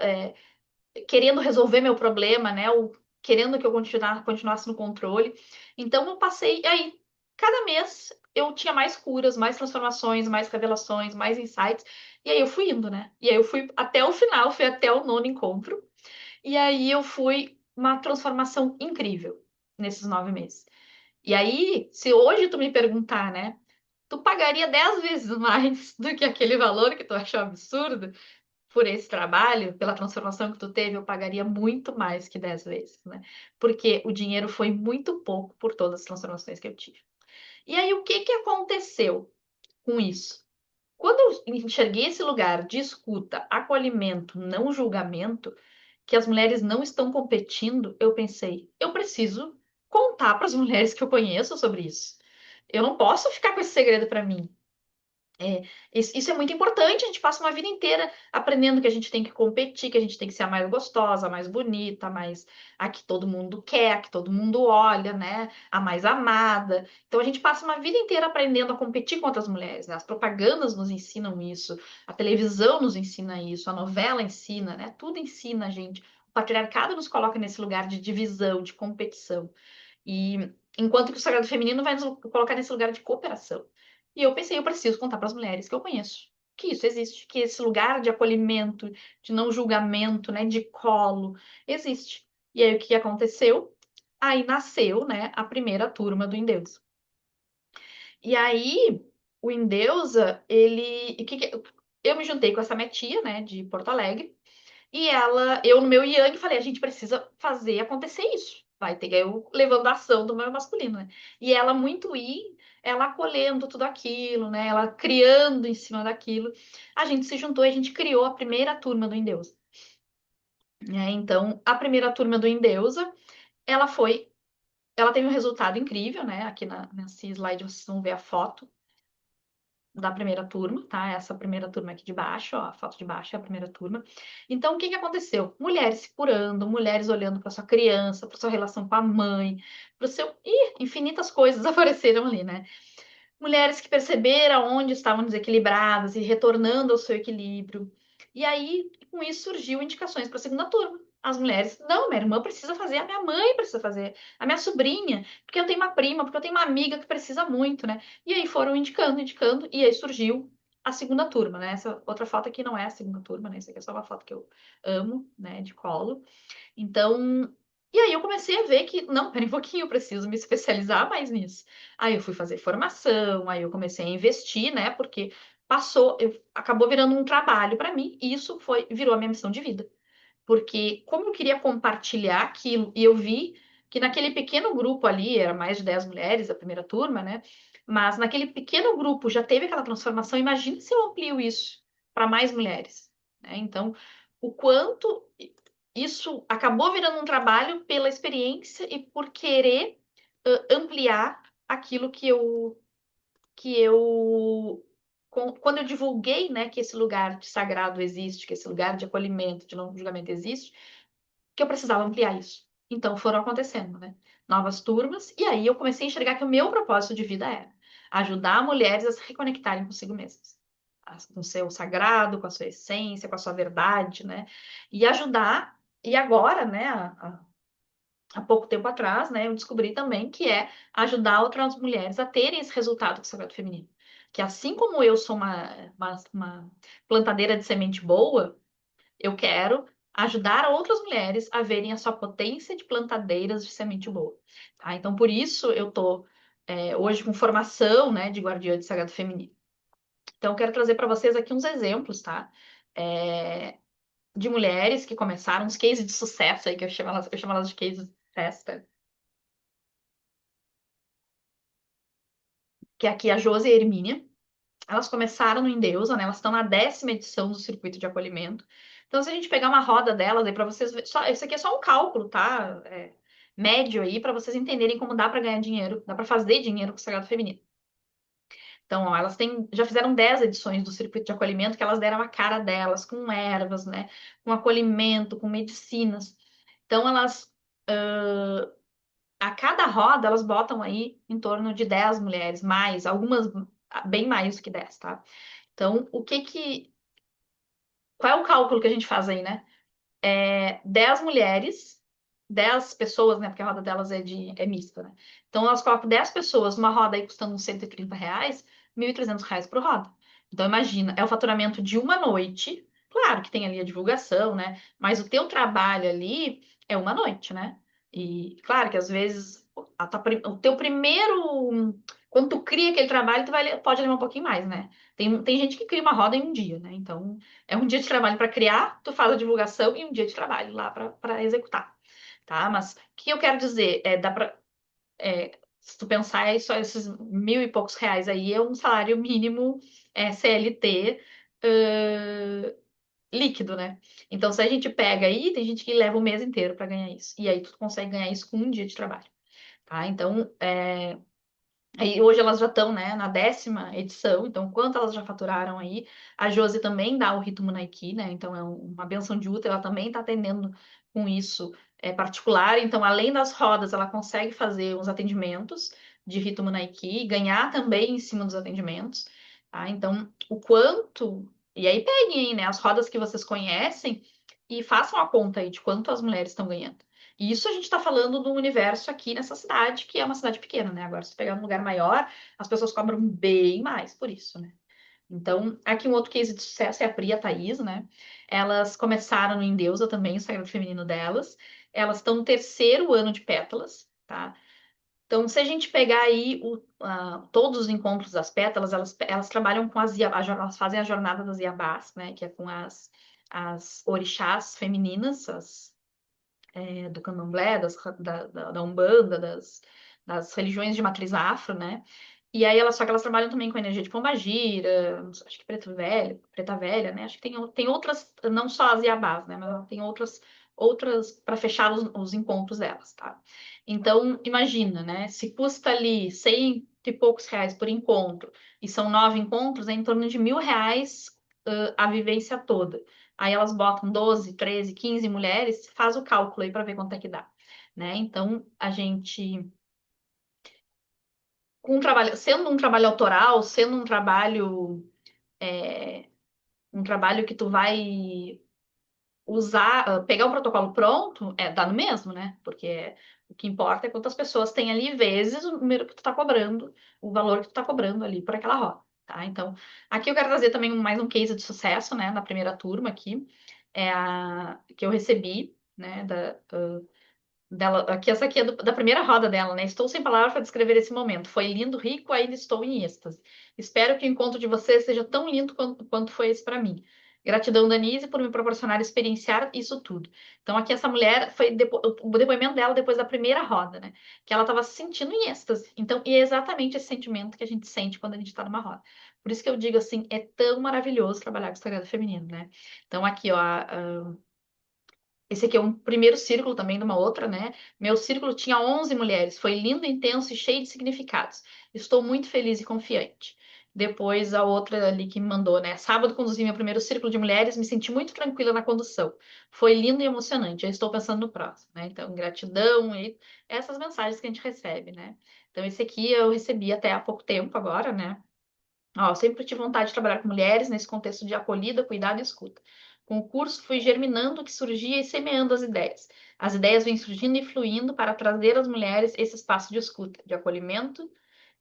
querendo resolver meu problema, né? Ou querendo que eu continuasse no controle. Então eu passei aí, cada mês eu tinha mais curas, mais transformações, mais revelações, mais insights. E aí eu fui indo, né? E aí eu fui até o final, fui até o nono encontro. E aí eu fui uma transformação incrível nesses 9 meses. E aí, se hoje tu me perguntar, né? Tu pagaria 10 vezes mais do que aquele valor que tu achou absurdo por esse trabalho, pela transformação que tu teve, eu pagaria muito mais que 10 vezes, né? Porque o dinheiro foi muito pouco por todas as transformações que eu tive. E aí, o que que aconteceu com isso? Quando eu enxerguei esse lugar de escuta, acolhimento, não julgamento, que as mulheres não estão competindo, eu pensei, eu preciso contar para as mulheres que eu conheço sobre isso. Eu não posso ficar com esse segredo para mim. É, isso é muito importante. A gente passa uma vida inteira aprendendo que a gente tem que competir, que a gente tem que ser a mais gostosa, a mais bonita, a que todo mundo quer, a que todo mundo olha, né? A mais amada. Então a gente passa uma vida inteira aprendendo a competir com outras mulheres, né? As propagandas nos ensinam isso, a televisão nos ensina isso, a novela ensina, né? Tudo ensina a gente. O patriarcado nos coloca nesse lugar de divisão, de competição. E enquanto que o sagrado feminino vai nos colocar nesse lugar de cooperação. E eu pensei, eu preciso contar para as mulheres que eu conheço que isso existe, que esse lugar de acolhimento, de não julgamento, né, de colo, existe. E aí o que aconteceu? Aí nasceu, né, a primeira turma do Endeusa. E aí o Endeusa, eu me juntei com essa minha tia, né, de Porto Alegre, e eu no meu yang, falei, a gente precisa fazer acontecer isso. Vai ter eu levando a ação do meu masculino, né? E ela muito ela acolhendo tudo aquilo, né? Ela criando em cima daquilo. A gente se juntou e a gente criou a primeira turma do Endeusa. Então, a primeira turma do Endeusa, ela foi, ela teve um resultado incrível, né? Aqui nesse slide vocês vão ver a foto da primeira turma, tá? Essa primeira turma aqui de baixo, ó, a foto de baixo é a primeira turma. Então, o que que aconteceu? Mulheres se curando, mulheres olhando para sua criança, para sua relação com a mãe, para o seu. Ih, infinitas coisas apareceram ali, né? Mulheres que perceberam onde estavam desequilibradas e retornando ao seu equilíbrio. E aí, com isso, surgiu indicações para a segunda turma. As mulheres, não, minha irmã precisa fazer, a minha mãe precisa fazer, a minha sobrinha, porque eu tenho uma prima, porque eu tenho uma amiga que precisa muito, né? E aí foram indicando, indicando, e aí surgiu a segunda turma, né? Essa outra foto aqui não é a segunda turma, né? Essa aqui é só uma foto que eu amo, né? De colo. Então, e aí eu comecei a ver que, não, pera um pouquinho, eu preciso me especializar mais nisso. Aí eu fui fazer formação, aí eu comecei a investir, né? Porque acabou virando um trabalho para mim, e isso virou a minha missão de vida. Porque como eu queria compartilhar aquilo, e eu vi que naquele pequeno grupo ali, era mais de 10 mulheres, a primeira turma, né? Mas naquele pequeno grupo já teve aquela transformação, imagine se eu amplio isso para mais mulheres, né? Então, o quanto isso acabou virando um trabalho pela experiência e por querer ampliar aquilo quando eu divulguei, né, que esse lugar de sagrado existe, que esse lugar de acolhimento, de não julgamento existe, que eu precisava ampliar isso. Então foram acontecendo, né? Novas turmas, e aí eu comecei a enxergar que o meu propósito de vida era ajudar mulheres a se reconectarem consigo mesmas, com o seu sagrado, com a sua essência, com a sua verdade, né? E ajudar, e agora, né, há pouco tempo atrás, né, eu descobri também que é ajudar outras mulheres a terem esse resultado do sagrado feminino. Que assim como eu sou uma plantadeira de semente boa, eu quero ajudar outras mulheres a verem a sua potência de plantadeiras de semente boa. Tá? Então, por isso, eu estou hoje com formação, né, de guardiã de sagrado feminino. Então, eu quero trazer para vocês aqui uns exemplos, tá? É, de mulheres que começaram, uns cases de sucesso aí, que eu chamo elas de cases de sucesso, tá? Que é aqui a Josi e a Hermínia. Elas começaram no Endeusa, né? Elas estão na 10ª edição do circuito de acolhimento. Então, se a gente pegar uma roda delas aí para vocês, isso aqui é só um cálculo, tá? Médio aí para vocês entenderem como dá para ganhar dinheiro, dá para fazer dinheiro com o Sagrado Feminino. Então, ó, já fizeram 10 edições do circuito de acolhimento que elas deram a cara delas com ervas, né? Com acolhimento, com medicinas. Então, a cada roda, elas botam aí em torno de 10 mulheres, mais, algumas bem mais do que 10, tá? Então, qual é o cálculo que a gente faz aí, né? 10 mulheres 10 pessoas, né? Porque a roda delas é mista, né? Então elas colocam 10 pessoas numa roda aí custando uns R$ 130, R$ 1.300 por roda. Então imagina, é o faturamento de uma noite. Claro que tem ali a divulgação, né? Mas o teu trabalho ali é uma noite, né? E claro que às vezes o teu primeiro. Quando tu cria aquele trabalho, pode levar um pouquinho mais, né? Tem gente que cria uma roda em um dia, né? Então, é um dia de trabalho para criar, tu faz a divulgação e um dia de trabalho lá para executar, tá? Mas o que eu quero dizer dá para, se tu pensar, só esses mil e poucos reais aí é um salário mínimo CLT líquido, né? Então, se a gente pega aí, tem gente que leva o mês inteiro para ganhar isso. E aí tu consegue ganhar isso com um dia de trabalho, tá? Então, aí hoje elas já estão, né, na 10ª edição, então quanto elas já faturaram aí? A Josi também dá o ritmo Nike, né? Então é uma benção de útero, ela também está atendendo com isso particular. Então, além das rodas, ela consegue fazer uns atendimentos de ritmo Nike e ganhar também em cima dos atendimentos, tá? Então, o quanto. E aí peguem aí, né, as rodas que vocês conhecem e façam a conta aí de quanto as mulheres estão ganhando. E isso a gente está falando do universo aqui nessa cidade, que é uma cidade pequena, né? Agora, se tu pegar um lugar maior, as pessoas cobram bem mais por isso, né? Então, aqui um outro case de sucesso é a Pri e a Thaís, né? Elas começaram no Endeusa também, o sagrado feminino delas. Elas estão no 3º ano de pétalas, tá? Então, se a gente pegar aí todos os encontros das pétalas, elas trabalham com elas fazem a jornada das Iabás, né? Que é com as orixás femininas, do candomblé, da Umbanda, das religiões de matriz afro, né? E aí só que elas trabalham também com a energia de pombagira, acho que preta velha, né? Acho que tem outras, não só as iabás, né? Mas tem outras para fechar os encontros delas, tá? Então, imagina, né? Se custa ali 100 e poucos reais por encontro, e são 9 encontros, é em torno de R$ 1.000 a vivência toda. Aí elas botam 12, 13, 15 mulheres, faz o cálculo aí para ver quanto é que dá, né? Então, a gente sendo um trabalho autoral, sendo um trabalho que tu vai usar, pegar o protocolo pronto, dá no mesmo, né? Porque o que importa é quantas pessoas tem ali, vezes o número que tu tá cobrando, o valor que tu tá cobrando ali por aquela roda, tá? Então, aqui eu quero trazer também mais um case de sucesso, né? Da primeira turma aqui, que eu recebi, né? Dela, essa aqui é da primeira roda dela, né? Estou sem palavras para descrever esse momento. Foi lindo, rico, ainda estou em êxtase. Espero que o encontro de vocês seja tão lindo quanto foi esse para mim. Gratidão, Danise, por me proporcionar experienciar isso tudo. Então, aqui essa mulher foi o depoimento dela depois da primeira roda, né? Que ela estava se sentindo em êxtase. Então, e é exatamente esse sentimento que a gente sente quando a gente está numa roda. Por isso que eu digo assim, é tão maravilhoso trabalhar com o sagrado feminino, né? Então, aqui, ó, esse aqui é um primeiro círculo também de uma outra, né? Meu círculo tinha 11 mulheres. Foi lindo, intenso e cheio de significados. Estou muito feliz e confiante. Depois a outra ali que me mandou, né? Sábado conduzi meu primeiro círculo de mulheres, me senti muito tranquila na condução. Foi lindo e emocionante. Eu estou pensando no próximo, né? Então, gratidão e essas mensagens que a gente recebe, né? Então, esse aqui eu recebi até há pouco tempo agora, né? Ó, sempre tive vontade de trabalhar com mulheres nesse contexto de acolhida, cuidado e escuta. Com o curso, fui germinando o que surgia e semeando as ideias. As ideias vêm surgindo e fluindo para trazer às mulheres esse espaço de escuta, de acolhimento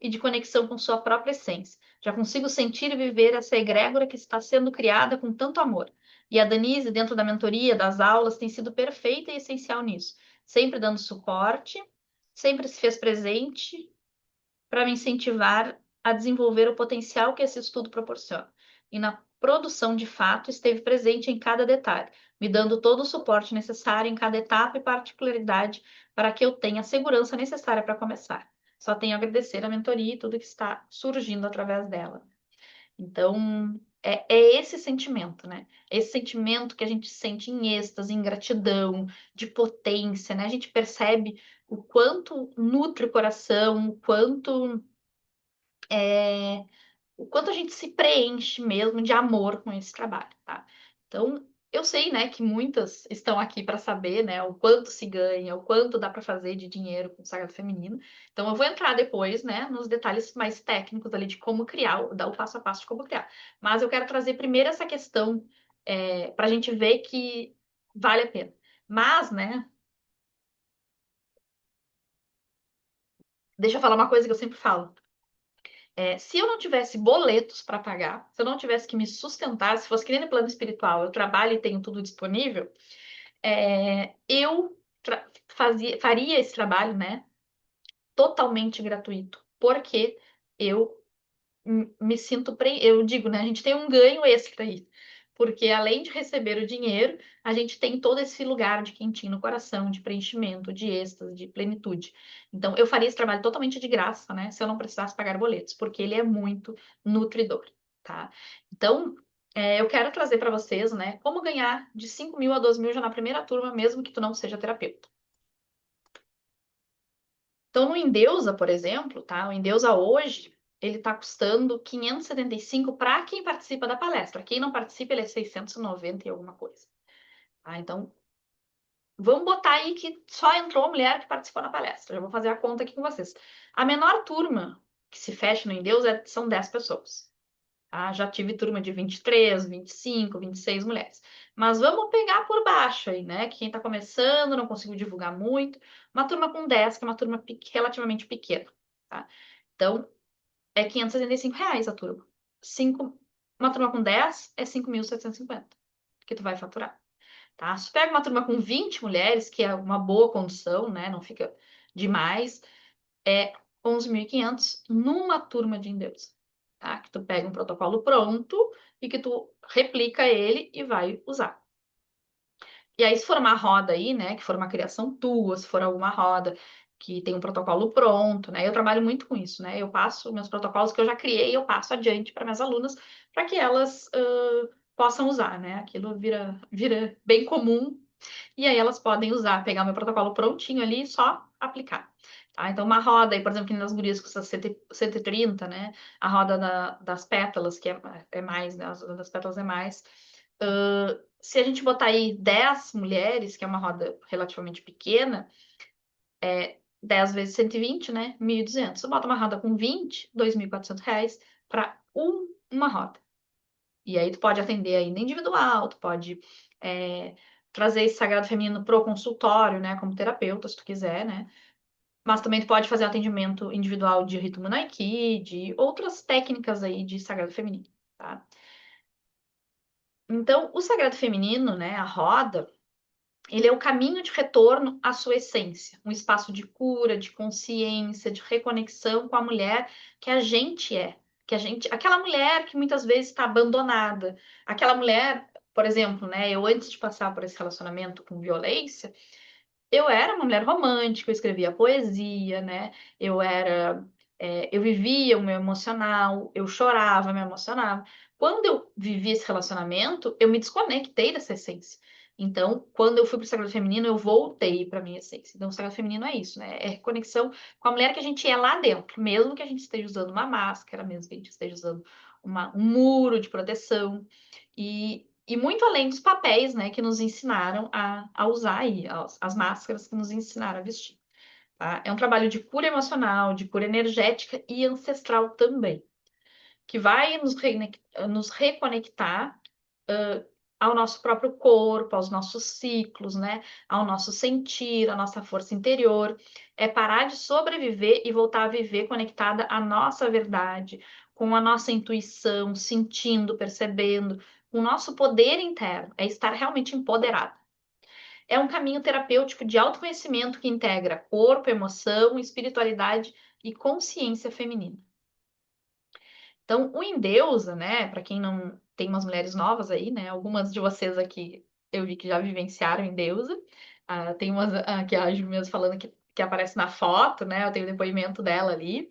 e de conexão com sua própria essência. Já consigo sentir e viver essa egrégora que está sendo criada com tanto amor. E a Danise, dentro da mentoria, das aulas, tem sido perfeita e essencial nisso. Sempre dando suporte, sempre se fez presente para me incentivar a desenvolver o potencial que esse estudo proporciona. E na produção de fato esteve presente em cada detalhe, me dando todo o suporte necessário em cada etapa e particularidade para que eu tenha a segurança necessária para começar. Só tenho a agradecer a mentoria e tudo que está surgindo através dela. Então, é esse sentimento, né? Esse sentimento que a gente sente em êxtase, em gratidão, de potência, né? A gente percebe o quanto nutre o coração, é, o quanto a gente se preenche mesmo de amor com esse trabalho, tá? Então, eu sei, né, que muitas estão aqui para saber, né, o quanto se ganha, o quanto dá para fazer de dinheiro com o Sagrado Feminino. Então, eu vou entrar depois, né, nos detalhes mais técnicos ali de como criar, dar o passo a passo de como criar. Mas eu quero trazer primeiro essa questão para a gente ver que vale a pena. Mas, né, Deixa eu falar uma coisa que eu sempre falo. Se eu não tivesse boletos para pagar, se eu não tivesse que me sustentar, se fosse que nem no plano espiritual, eu trabalho e tenho tudo disponível, eu faria esse trabalho, né, totalmente gratuito, porque eu me sinto, eu digo, né, a gente tem um ganho extra aí, porque além de receber o dinheiro, a gente tem todo esse lugar de quentinho no coração, de preenchimento, de êxtase, de plenitude. Então, eu faria esse trabalho totalmente de graça, né, se eu não precisasse pagar boletos, porque ele é muito nutridor, tá? Então, eu quero trazer para vocês, né, como ganhar de 5.000 a 12.000 já na primeira turma, mesmo que tu não seja terapeuta. Então, no Endeusa, por exemplo, tá? O Endeusa hoje, ele está custando 575 para quem participa da palestra. Quem não participa, ele é 690 e alguma coisa. Tá? Então, vamos botar aí que só entrou mulher que participou na palestra. Já vou fazer a conta aqui com vocês. A menor turma que se fecha no Endeusa são 10 pessoas. Tá? Já tive turma de 23, 25, 26 mulheres. Mas vamos pegar por baixo aí, né? Que quem está começando, não conseguiu divulgar muito. Uma turma com 10, que é uma turma relativamente pequena. Tá? Então, é R$ 575 a turma. Uma turma com 10 é 5.750 que tu vai faturar. Tá? Se tu pega uma turma com 20 mulheres, que é uma boa condição, né? Não fica demais, é 11.500 numa turma de Endeus, tá? Que tu pega um protocolo pronto e que tu replica ele e vai usar. E aí, se for uma roda aí, né, que for uma criação tua, se for alguma roda que tem um protocolo pronto, né? Eu trabalho muito com isso, né? Eu passo meus protocolos que eu já criei, eu passo adiante para minhas alunas para que elas possam usar, né? Aquilo vira bem comum e aí elas podem usar, pegar o meu protocolo prontinho ali e só aplicar. Tá? Então, uma roda aí, por exemplo, que nas gurias custa 130, né? A roda das pétalas, que é mais, né? A roda das pétalas é mais. Se a gente botar aí 10 mulheres, que é uma roda relativamente pequena, 10 vezes 120, né? 1.200. Se eu boto uma roda com 20, R$ 2.400 para uma roda. E aí tu pode atender ainda individual, tu pode trazer esse sagrado feminino pro consultório, né, como terapeuta, se tu quiser, né? Mas também tu pode fazer atendimento individual de ritmo Nike, de outras técnicas aí de sagrado feminino, tá? Então, o sagrado feminino, né, a roda, ele é o caminho de retorno à sua essência, um espaço de cura, de consciência, de reconexão com a mulher que a gente é, aquela mulher que muitas vezes está abandonada, aquela mulher, por exemplo, né, eu antes de passar por esse relacionamento com violência, eu era uma mulher romântica, eu escrevia poesia, né? Eu vivia o meu emocional, eu chorava, me emocionava. Quando eu vivi esse relacionamento, eu me desconectei dessa essência. Então, quando eu fui para o Sagrado Feminino, eu voltei para minha essência. Então, o Sagrado Feminino é isso, né? É conexão com a mulher que a gente é lá dentro, mesmo que a gente esteja usando uma máscara, mesmo que a gente esteja usando um muro de proteção. E muito além dos papéis, né, que nos ensinaram a usar aí, as máscaras que nos ensinaram a vestir. Tá? É um trabalho de cura emocional, de cura energética e ancestral também, que vai nos reconectar ao nosso próprio corpo, aos nossos ciclos, né? Ao nosso sentir, à nossa força interior. É parar de sobreviver e voltar a viver conectada à nossa verdade, com a nossa intuição, sentindo, percebendo, com o nosso poder interno. É estar realmente empoderada. É um caminho terapêutico de autoconhecimento que integra corpo, emoção, espiritualidade e consciência feminina. Então, o Endeusa, né, para quem não tem umas mulheres novas aí, né, algumas de vocês aqui eu vi que já vivenciaram Endeusa, tem umas que a Ju mesmo falando que aparece na foto, né, eu tenho o depoimento dela ali,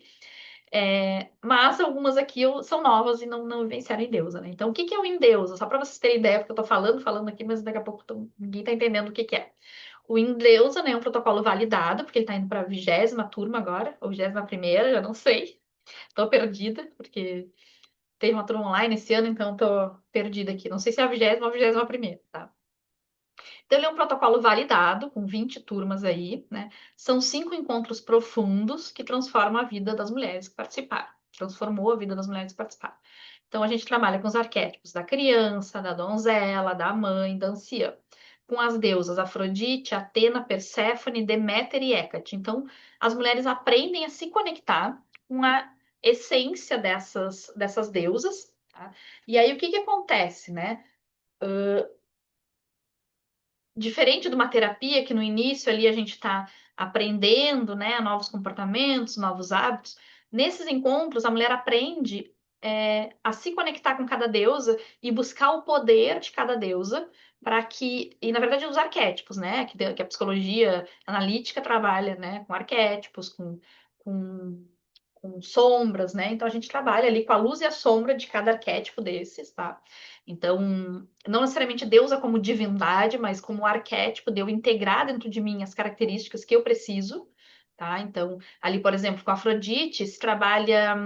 mas algumas aqui são novas e não vivenciaram Endeusa, né. Então, o que que é o Endeusa? Só para vocês terem ideia, porque eu tô falando aqui, mas daqui a pouco ninguém tá entendendo o que que é. O Endeusa, né, é um protocolo validado, porque ele tá indo para a 20ª turma agora, ou 21ª, já não sei, tô perdida, porque teve uma turma online esse ano, então tô perdida aqui. Não sei se é a 20ª ou a 21ª, tá? Então, ele é um protocolo validado, com 20 turmas aí, né? São 5 encontros profundos que transformam a vida das mulheres que participaram. Transformou a vida das mulheres que participaram. Então, a gente trabalha com os arquétipos da criança, da donzela, da mãe, da anciã. com as deusas Afrodite, Atena, Perséfone, Deméter e Hécate. Então, as mulheres aprendem a se conectar com a essência dessas deusas, tá? E aí, o que que acontece, né? Diferente de uma terapia que no início ali a gente está aprendendo, né, novos comportamentos, novos hábitos, nesses encontros a mulher aprende a se conectar com cada deusa e buscar o poder de cada deusa para que, e na verdade os arquétipos, né, que a psicologia analítica trabalha, né, com arquétipos, com, com sombras, né, então a gente trabalha ali com a luz e a sombra de cada arquétipo desses, tá? Então, não necessariamente deusa como divindade, mas como arquétipo, de eu integrar dentro de mim as características que eu preciso, tá? Então, ali, por exemplo, com Afrodite, se trabalha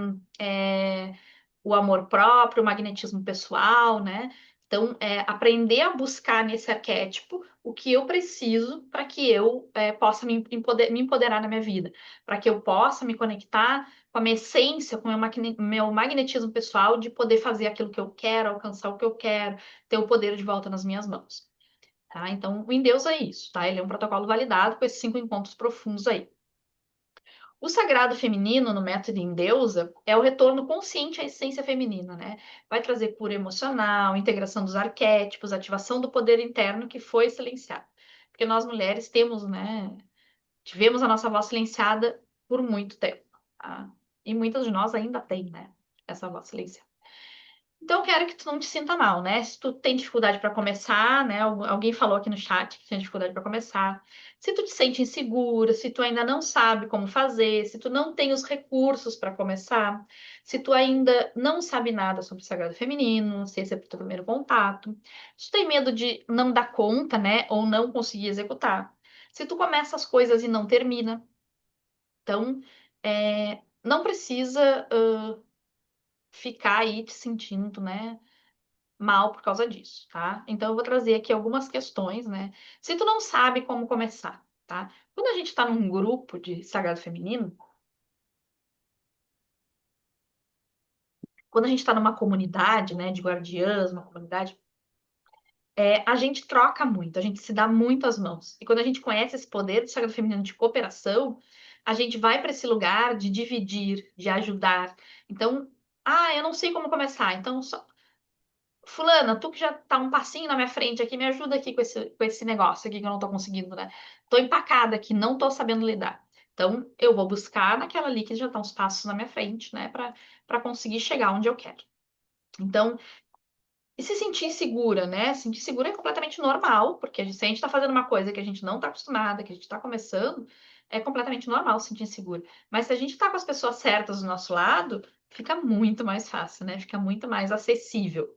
o amor próprio, o magnetismo pessoal, né? Então, aprender a buscar nesse arquétipo o que eu preciso para que eu possa me empoderar na minha vida, para que eu possa me conectar com a minha essência, com o meu magnetismo pessoal de poder fazer aquilo que eu quero, alcançar o que eu quero, ter o poder de volta nas minhas mãos. Tá? Então, o Endeus é isso, tá? Ele é um protocolo validado com esses 5 encontros profundos aí. O sagrado feminino no método em deusa é o retorno consciente à essência feminina, né? Vai trazer cura emocional, integração dos arquétipos, ativação do poder interno que foi silenciado. Porque nós mulheres temos, né? Tivemos a nossa voz silenciada por muito tempo, tá? E muitas de nós ainda têm, né? Essa voz silenciada. Então, eu quero que tu não te sinta mal, né? Se tu tem dificuldade para começar, né? Alguém falou aqui no chat que tem dificuldade para começar. Se tu te sente insegura, se tu ainda não sabe como fazer, se tu não tem os recursos para começar, se tu ainda não sabe nada sobre o sagrado feminino, se esse é o teu primeiro contato, se tu tem medo de não dar conta, né? Ou não conseguir executar. Se tu começa as coisas e não termina. Então, não precisa ficar aí te sentindo, né? Mal por causa disso, tá? Então eu vou trazer aqui algumas questões, né? Se tu não sabe como começar, tá? Quando a gente tá num grupo de sagrado feminino, quando a gente tá numa comunidade, né, de guardiãs, uma comunidade, a gente troca muito, a gente se dá muito as mãos. E quando a gente conhece esse poder do sagrado feminino de cooperação, a gente vai para esse lugar de dividir, de ajudar. Então, eu não sei como começar, então só Fulana, tu que já tá um passinho na minha frente aqui, me ajuda aqui com esse negócio aqui que eu não tô conseguindo, né? Tô empacada aqui, não tô sabendo lidar. Então, eu vou buscar naquela ali que já tá uns passos na minha frente, né? Pra conseguir chegar onde eu quero. Então, e se sentir segura, né? Sentir segura é completamente normal, porque se a gente tá fazendo uma coisa que a gente não tá acostumada, que a gente tá começando, é completamente normal se sentir segura. Mas se a gente tá com as pessoas certas do nosso lado, fica muito mais fácil, né? Fica muito mais acessível.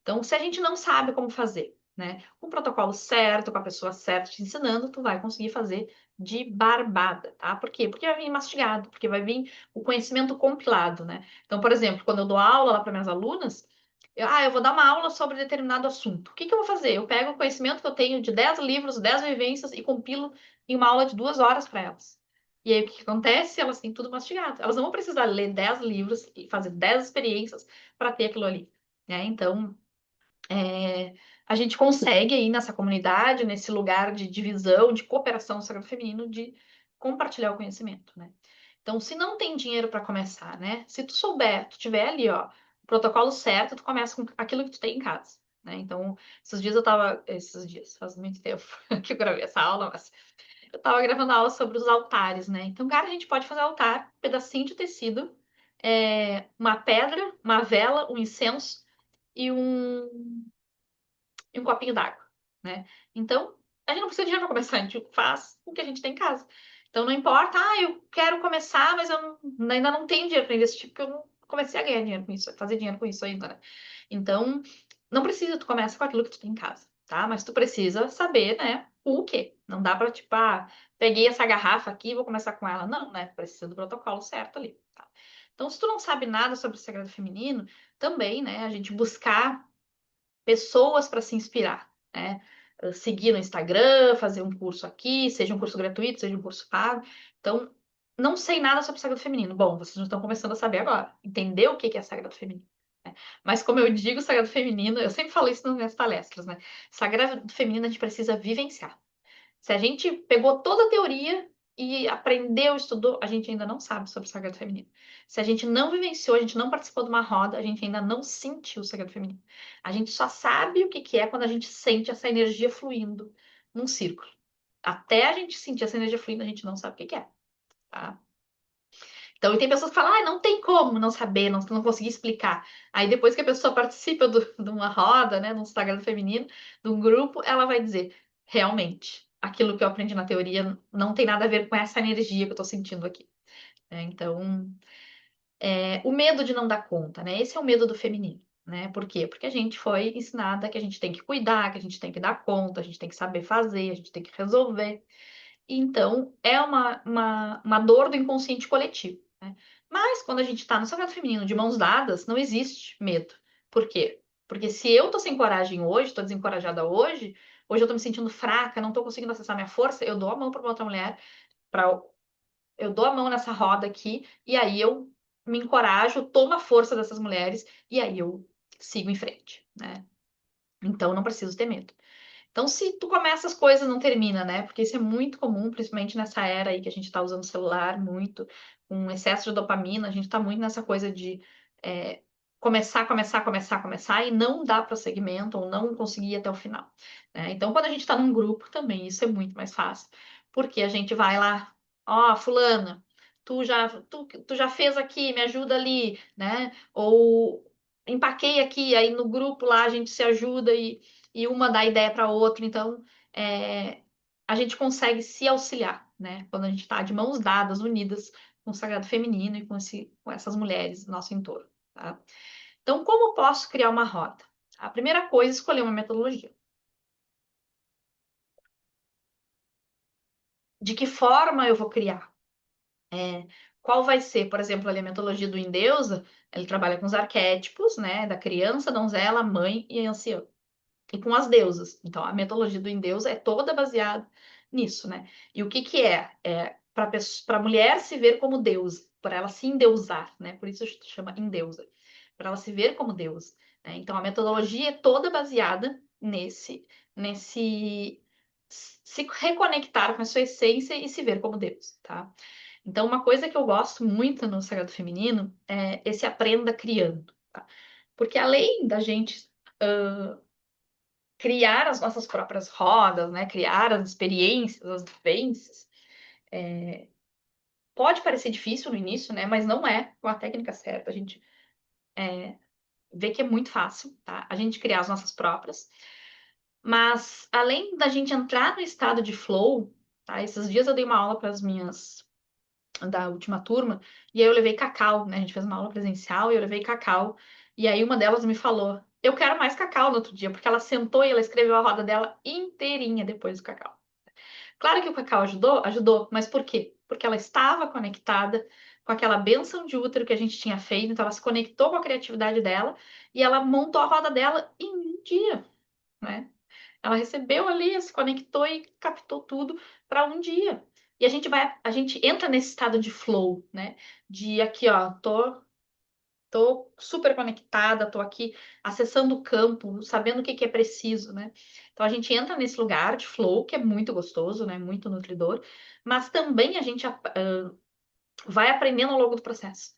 Então, se a gente não sabe como fazer, né, com o protocolo certo, com a pessoa certa te ensinando, tu vai conseguir fazer de barbada, tá? Por quê? Porque vai vir mastigado, porque vai vir o conhecimento compilado, né? Então, por exemplo, quando eu dou aula lá para minhas alunas, eu vou dar uma aula sobre determinado assunto. O que que eu vou fazer? Eu pego o conhecimento que eu tenho de 10 livros, 10 vivências e compilo em uma aula de 2 horas para elas. E aí, o que que acontece? Elas têm tudo mastigado. Elas não vão precisar ler 10 livros e fazer 10 experiências para ter aquilo ali, né? Então, é, a gente consegue aí nessa comunidade, nesse lugar de divisão, de cooperação do sagrado feminino, de compartilhar o conhecimento, né? Então, se não tem dinheiro para começar, né? Se tu souber, tu tiver ali, ó, o protocolo certo, tu começa com aquilo que tu tem em casa, né? Então, esses dias, faz muito tempo que eu gravei essa aula, mas eu tava gravando a aula sobre os altares, né? Então, cara, a gente pode fazer altar, um pedacinho de tecido, uma pedra, uma vela, um incenso e um copinho d'água, né? Então, a gente não precisa de dinheiro para começar, a gente faz o que a gente tem em casa. Então, não importa, eu quero começar, mas ainda não tenho dinheiro para investir, porque eu não comecei a ganhar dinheiro com isso, a fazer dinheiro com isso ainda, né? Então, não precisa, tu começa com aquilo que tu tem em casa, tá? Mas tu precisa saber, né, o quê? Não dá para, tipo, peguei essa garrafa aqui e vou começar com ela. Não, né? Precisa do protocolo certo ali, tá? Então, se tu não sabe nada sobre o sagrado feminino, também, né, a gente buscar pessoas para se inspirar, né? Seguir no Instagram, fazer um curso aqui, seja um curso gratuito, seja um curso pago. Então, não sei nada sobre sagrado feminino. Bom, vocês já estão começando a saber agora. Entender o que é sagrado feminino. Mas como eu digo, Sagrado Feminino, eu sempre falo isso nas minhas palestras, né? Sagrado Feminino a gente precisa vivenciar. Se a gente pegou toda a teoria e aprendeu, estudou, a gente ainda não sabe sobre o Sagrado Feminino. Se a gente não vivenciou, a gente não participou de uma roda, a gente ainda não sentiu o Sagrado Feminino. A gente só sabe o que que é quando a gente sente essa energia fluindo num círculo. Até a gente sentir essa energia fluindo, a gente não sabe o que que é, tá? Então, e tem pessoas que falam, ah, não tem como não saber, não conseguir explicar. Aí depois que a pessoa participa de uma roda, né, de um sagrado feminino, de um grupo, ela vai dizer, realmente, aquilo que eu aprendi na teoria não tem nada a ver com essa energia que eu tô sentindo aqui. Então, o medo de não dar conta, né? Esse é o medo do feminino. Né? Por quê? Porque a gente foi ensinada que a gente tem que cuidar, que a gente tem que dar conta, a gente tem que saber fazer, a gente tem que resolver. Então, é uma dor do inconsciente coletivo, né? Mas quando a gente está no sagrado feminino de mãos dadas, não existe medo. Por quê? Porque se eu tô sem coragem hoje, tô desencorajada hoje, hoje eu tô me sentindo fraca, não tô conseguindo acessar minha força, eu dou a mão para uma outra mulher, para eu dou a mão nessa roda aqui, e aí eu me encorajo, tomo a força dessas mulheres, e aí eu sigo em frente, né? Então, não preciso ter medo. Então, se tu começa as coisas, não termina, né? Porque isso é muito comum, principalmente nessa era aí que a gente tá usando o celular muito, com excesso de dopamina, a gente tá muito nessa coisa de é, começar e não dar prosseguimento ou não conseguir ir até o final, né? Então, quando a gente tá num grupo também, isso é muito mais fácil, porque a gente vai lá, ó, fulana, tu já fez aqui, me ajuda ali, né? Ou empaquei aqui, aí no grupo lá a gente se ajuda e uma dá ideia para outra. Então, é, a gente consegue se auxiliar, né? Quando a gente está de mãos dadas, unidas com o sagrado feminino e com essas mulheres no nosso entorno, tá? Então, como posso criar uma roda? A primeira coisa é escolher uma metodologia. De que forma eu vou criar? Qual vai ser, por exemplo, ali a metodologia do Endeusa, ele trabalha com os arquétipos, né? Da criança, donzela, mãe e anciã. E com as deusas. Então, a mitologia do endeusa é toda baseada nisso, né? E o que que é? É para a mulher se ver como deusa, para ela se endeusar, né? Por isso chama endeusa, para ela se ver como deusa, né? Então, a metodologia é toda baseada nesse se reconectar com a sua essência e se ver como Deus, tá? Então, uma coisa que eu gosto muito no Sagrado Feminino é esse aprenda criando, tá? Porque além da gente criar as nossas próprias rodas, né? Criar as experiências, as vivências. Pode parecer difícil no início, né? Mas não é. Com a técnica certa, a gente vê que é muito fácil, tá? A gente criar as nossas próprias. Mas além da gente entrar no estado de flow, tá? Esses dias eu dei uma aula para as minhas da última turma e aí eu levei cacau, né? A gente fez uma aula presencial e eu levei cacau. E aí uma delas me falou: "Eu quero mais cacau no outro dia", porque ela sentou e ela escreveu a roda dela inteirinha depois do cacau. Claro que o cacau ajudou, ajudou, mas por quê? Porque ela estava conectada com aquela bênção de útero que a gente tinha feito, então ela se conectou com a criatividade dela e ela montou a roda dela em um dia, né? Ela recebeu ali, se conectou e captou tudo para um dia. E a gente entra nesse estado de flow, né? De aqui, ó, tô super conectada, tô aqui acessando o campo, sabendo o que que é preciso, né? Então a gente entra nesse lugar de flow, que é muito gostoso, né? Muito nutridor, mas também a gente vai aprendendo ao longo do processo.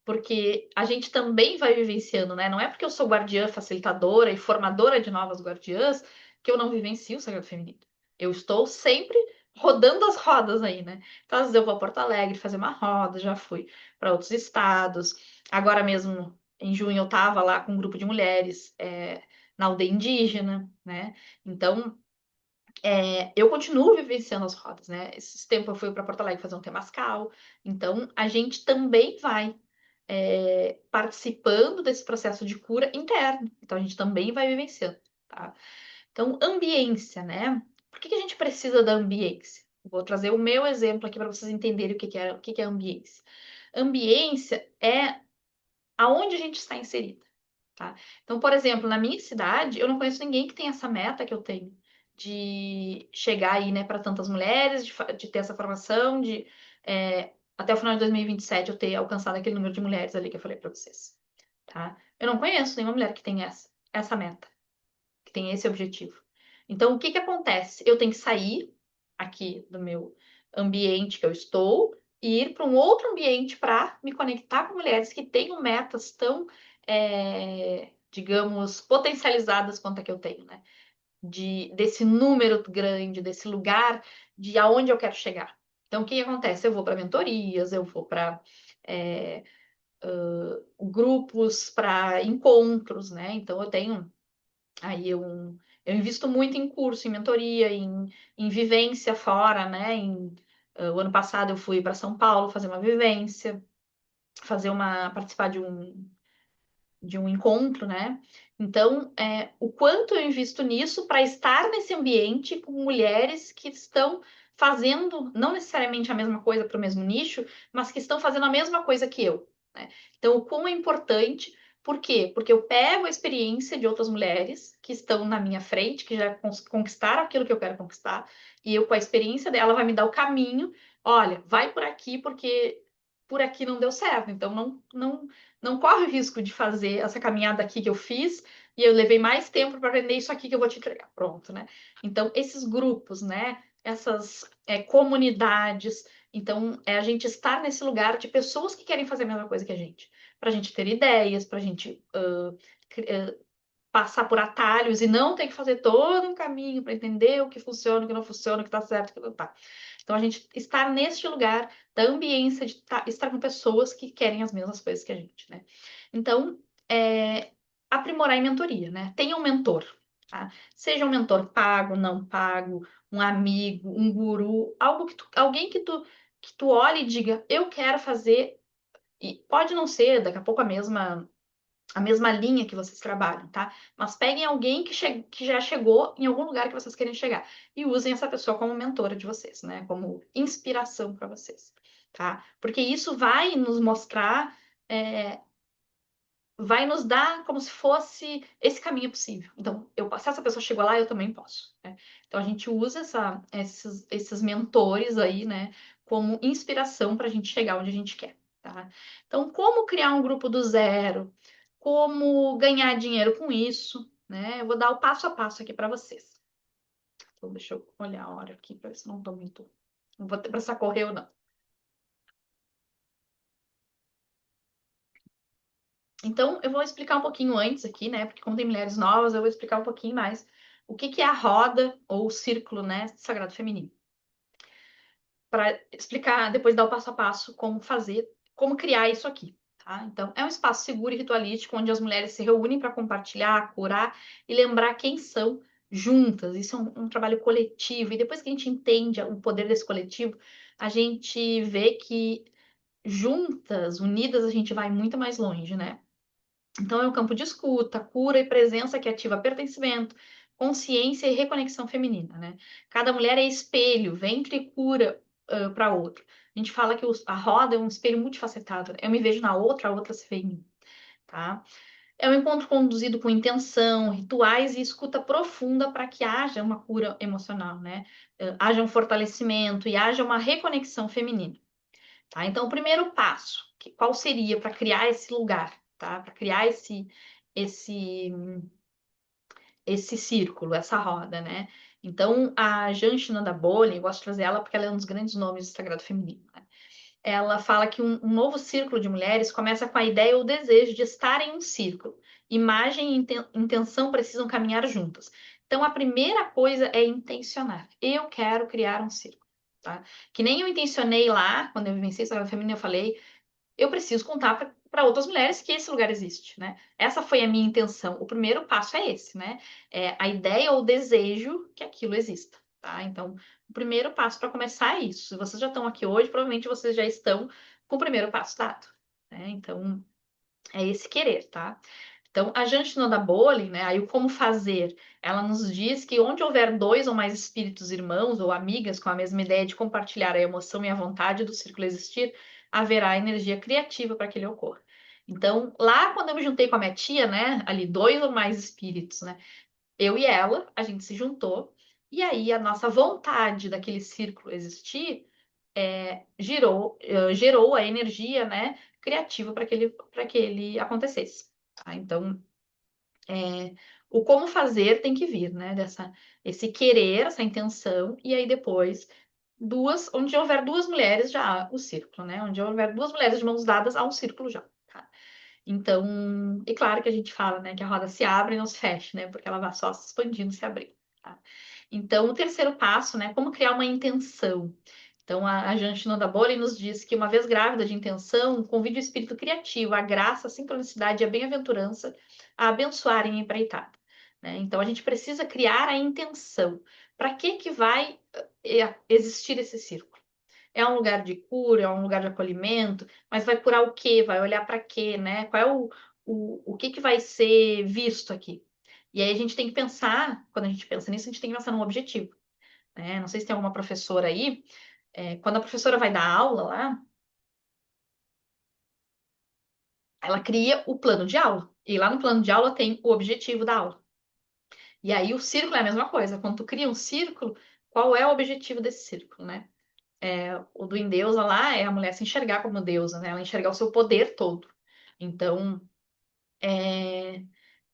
Porque a gente também vai vivenciando, né? Não é porque eu sou guardiã facilitadora e formadora de novas guardiãs que eu não vivencio o sagrado feminino. Eu estou sempre rodando as rodas aí, né? Então, às vezes eu vou a Porto Alegre fazer uma roda, já fui para outros estados. Agora mesmo, em junho, eu estava lá com um grupo de mulheres na aldeia indígena, né? Então, eu continuo vivenciando as rodas, né? Esses tempos eu fui para Porto Alegre fazer um temascal. Então, a gente também vai participando desse processo de cura interno. Então, a gente também vai vivenciando, tá? Então, ambiência, né? Por que que a gente precisa da ambiência? Vou trazer o meu exemplo aqui para vocês entenderem o que que é ambiência. Ambiência é aonde a gente está inserida, tá? Então, por exemplo, na minha cidade, eu não conheço ninguém que tenha essa meta que eu tenho de chegar aí, né, para tantas mulheres, de ter essa formação, até o final de 2027 eu ter alcançado aquele número de mulheres ali que eu falei para vocês, tá? Eu não conheço nenhuma mulher que tenha essa meta, que tenha esse objetivo. Então, o que que acontece? Eu tenho que sair aqui do meu ambiente que eu estou e ir para um outro ambiente para me conectar com mulheres que tenham metas tão, digamos, potencializadas quanto a que eu tenho, né? Desse número grande, desse lugar de aonde eu quero chegar. Então, o que que acontece? Eu vou para mentorias, eu vou para grupos, para encontros, né? Então, eu tenho aí eu invisto muito em curso, em mentoria, em vivência fora, né? O ano passado eu fui para São Paulo fazer uma vivência, participar de um encontro, né? Então, o quanto eu invisto nisso para estar nesse ambiente com mulheres que estão fazendo, não necessariamente a mesma coisa para o mesmo nicho, mas que estão fazendo a mesma coisa que eu, né? Então, o quão é importante, por quê? Porque eu pego a experiência de outras mulheres que estão na minha frente, que já conquistaram aquilo que eu quero conquistar, e eu, com a experiência dela, vai me dar o caminho. Olha, vai por aqui, porque por aqui não deu certo. Então, não corre o risco de fazer essa caminhada aqui que eu fiz e eu levei mais tempo para aprender isso aqui que eu vou te entregar. Pronto, né? Então, esses grupos, né? Essas comunidades. Então, é a gente estar nesse lugar de pessoas que querem fazer a mesma coisa que a gente. Para a gente ter ideias, para a gente passar por atalhos e não ter que fazer todo um caminho para entender o que funciona, o que não funciona, o que está certo, o que não está. Então, a gente estar neste lugar da ambiência de estar com pessoas que querem as mesmas coisas que a gente, né? Então, aprimorar em mentoria, né? Tenha um mentor, tá? Seja um mentor pago, não pago, um amigo, um guru, alguém que tu olhe e diga, eu quero fazer, e pode não ser daqui a pouco a mesma linha que vocês trabalham, tá? Mas peguem alguém que já chegou em algum lugar que vocês querem chegar e usem essa pessoa como mentora de vocês, né? Como inspiração para vocês, tá? Porque isso vai nos mostrar, é, vai nos dar como se fosse esse caminho possível. Então, se essa pessoa chegou lá, eu também posso, né? Então, a gente usa esses mentores aí, né? Como inspiração para a gente chegar onde a gente quer, tá? Então, como criar um grupo do zero? Como ganhar dinheiro com isso, né? Eu vou dar o passo a passo aqui para vocês. Então, deixa eu olhar a hora aqui para ver se não estou muito. Não vou ter precisar correr ou não. Então, eu vou explicar um pouquinho antes aqui, né? Porque como tem mulheres novas, eu vou explicar um pouquinho mais o que que é a roda ou o círculo, né? Sagrado Feminino. Para explicar, depois dar o passo a passo como fazer, como criar isso aqui. Tá? Então, é um espaço seguro e ritualístico onde as mulheres se reúnem para compartilhar, curar e lembrar quem são juntas. Isso é um trabalho coletivo. E depois que a gente entende o poder desse coletivo, a gente vê que juntas, unidas, a gente vai muito mais longe, né? Então, é um campo de escuta, cura e presença que ativa pertencimento, consciência e reconexão feminina, né? Cada mulher é espelho, ventre e cura para outra. A gente fala que a roda é um espelho multifacetado, né? Eu me vejo na outra, a outra se vê em mim, tá? É um encontro conduzido com intenção, rituais e escuta profunda para que haja uma cura emocional, né? Haja um fortalecimento e haja uma reconexão feminina. Tá? Então, o primeiro passo, qual seria para criar esse lugar, tá? Para criar esse, esse círculo, essa roda, né? Então, a Janshina da Bolin, eu gosto de trazer ela porque ela é um dos grandes nomes do sagrado feminino, né? Ela fala que um novo círculo de mulheres começa com a ideia ou desejo de estar em um círculo. Imagem e intenção precisam caminhar juntas. Então, a primeira coisa é intencionar. Eu quero criar um círculo, tá? Que nem eu intencionei lá, quando eu vivenciei sagrado feminino, eu falei, eu preciso contar para outras mulheres que esse lugar existe, né? Essa foi a minha intenção. O primeiro passo é esse, né? É a ideia ou desejo que aquilo exista, tá? Então, o primeiro passo para começar é isso. Se vocês já estão aqui hoje, provavelmente vocês já estão com o primeiro passo dado, né? Então, é esse querer, tá? Então, a Janshina da Bolin, né, aí o como fazer, ela nos diz que onde houver dois ou mais espíritos irmãos ou amigas com a mesma ideia de compartilhar a emoção e a vontade do círculo existir, haverá energia criativa para que ele ocorra. Então, lá quando eu me juntei com a minha tia, né, ali dois ou mais espíritos, né, eu e ela, a gente se juntou, e aí a nossa vontade daquele círculo existir gerou a energia, né, criativa para que ele acontecesse. tá? Então, o como fazer tem que vir, né? Esse querer, essa intenção, e aí depois onde houver duas mulheres já há o círculo, né? Onde houver duas mulheres de mãos dadas, há um círculo já, tá? Então, e claro que a gente fala, né, que a roda se abre e não se fecha, né? Porque ela vai só se expandindo, se abrindo, tá? Então, o terceiro passo, né, como criar uma intenção. Então, a Janshina Boli nos diz que uma vez grávida de intenção, convide o espírito criativo, a graça, a sincronicidade e a bem-aventurança a abençoarem a empreitada, né? Então, a gente precisa criar a intenção. Para que vai existir esse círculo? É um lugar de cura, é um lugar de acolhimento, mas vai curar o quê? Vai olhar para quê, né? Qual é o que vai ser visto aqui? E aí a gente tem que pensar, quando a gente pensa nisso, a gente tem que pensar num objetivo, né? Não sei se tem alguma professora aí, quando a professora vai dar aula lá, ela cria o plano de aula. E lá no plano de aula tem o objetivo da aula. E aí o círculo é a mesma coisa. Quando tu cria um círculo, qual é o objetivo desse círculo, né? O do Endeusa lá é a mulher se enxergar como deusa, né? Ela enxergar o seu poder todo. Então, é,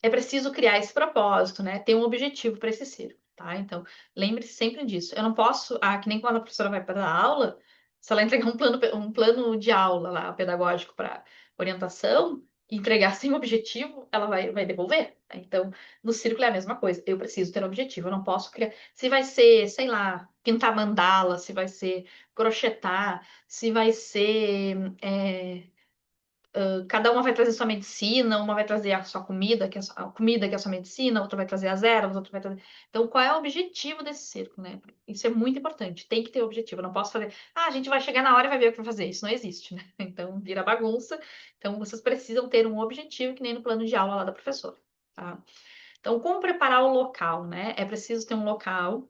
é preciso criar esse propósito, né? Ter um objetivo para esse círculo, tá? Então, lembre-se sempre disso. Eu não posso, que nem quando a professora vai para dar aula, se ela entregar um plano de aula lá, pedagógico para orientação, e entregar sem objetivo, ela vai devolver, né? Então, no círculo é a mesma coisa. Eu preciso ter um objetivo. Eu não posso criar. Se vai ser, sei lá, pintar mandala, se vai ser crochetar, se vai ser. Cada uma vai trazer sua medicina, uma vai trazer a sua comida, a comida que é a sua medicina, outra vai trazer as ervas, outra vai trazer. Então, qual é o objetivo desse círculo, né? Isso é muito importante. Tem que ter objetivo. Eu não posso fazer, a gente vai chegar na hora e vai ver o que vai fazer. Isso não existe, né? Então, vira bagunça. Então, vocês precisam ter um objetivo, que nem no plano de aula lá da professora, tá? Então, como preparar o local, né? É preciso ter um local,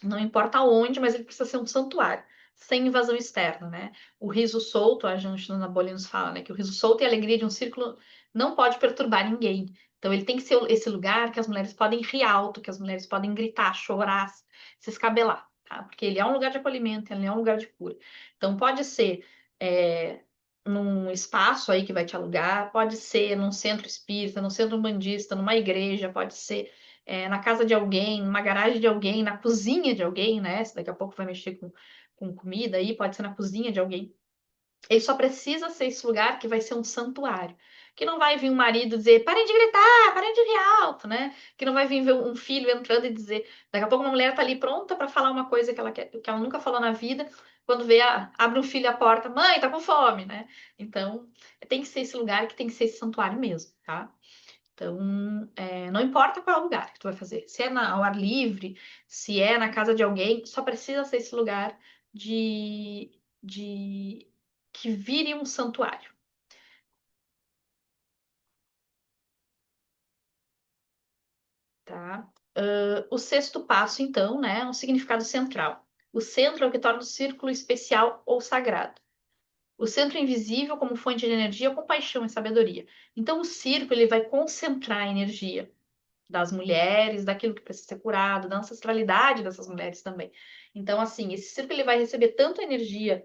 não importa onde, mas ele precisa ser um santuário, sem invasão externa, né? O riso solto, a Janshina Bolin nos fala, né? Que o riso solto e a alegria de um círculo não pode perturbar ninguém. Então, ele tem que ser esse lugar que as mulheres podem rir alto, que as mulheres podem gritar, chorar, se escabelar, tá? Porque ele é um lugar de acolhimento, ele é um lugar de cura. Então, pode ser num espaço aí que vai te alugar, pode ser num centro espírita, num centro umbandista, numa igreja, pode ser na casa de alguém, numa garagem de alguém, na cozinha de alguém, né? Se daqui a pouco vai mexer com comida aí, pode ser na cozinha de alguém. Ele só precisa ser esse lugar que vai ser um santuário. Que não vai vir um marido dizer, parem de gritar, parem de rir alto, né? Que não vai vir ver um filho entrando e dizer, daqui a pouco uma mulher tá ali pronta para falar uma coisa que ela quer, que ela nunca falou na vida, quando vê, abre um filho à porta, mãe, tá com fome, né? Então, tem que ser esse lugar que tem que ser esse santuário mesmo, tá? Então, não importa qual é o lugar que tu vai fazer, se é ao ar livre, se é na casa de alguém, só precisa ser esse lugar de, de que vire um santuário, tá? O sexto passo, então, né, é um significado central. O centro é o que torna o círculo especial ou sagrado. O centro é invisível como fonte de energia, compaixão e sabedoria. Então, o círculo ele vai concentrar a energia das mulheres, daquilo que precisa ser curado, da ancestralidade dessas mulheres também. Então, assim, esse círculo ele vai receber tanto energia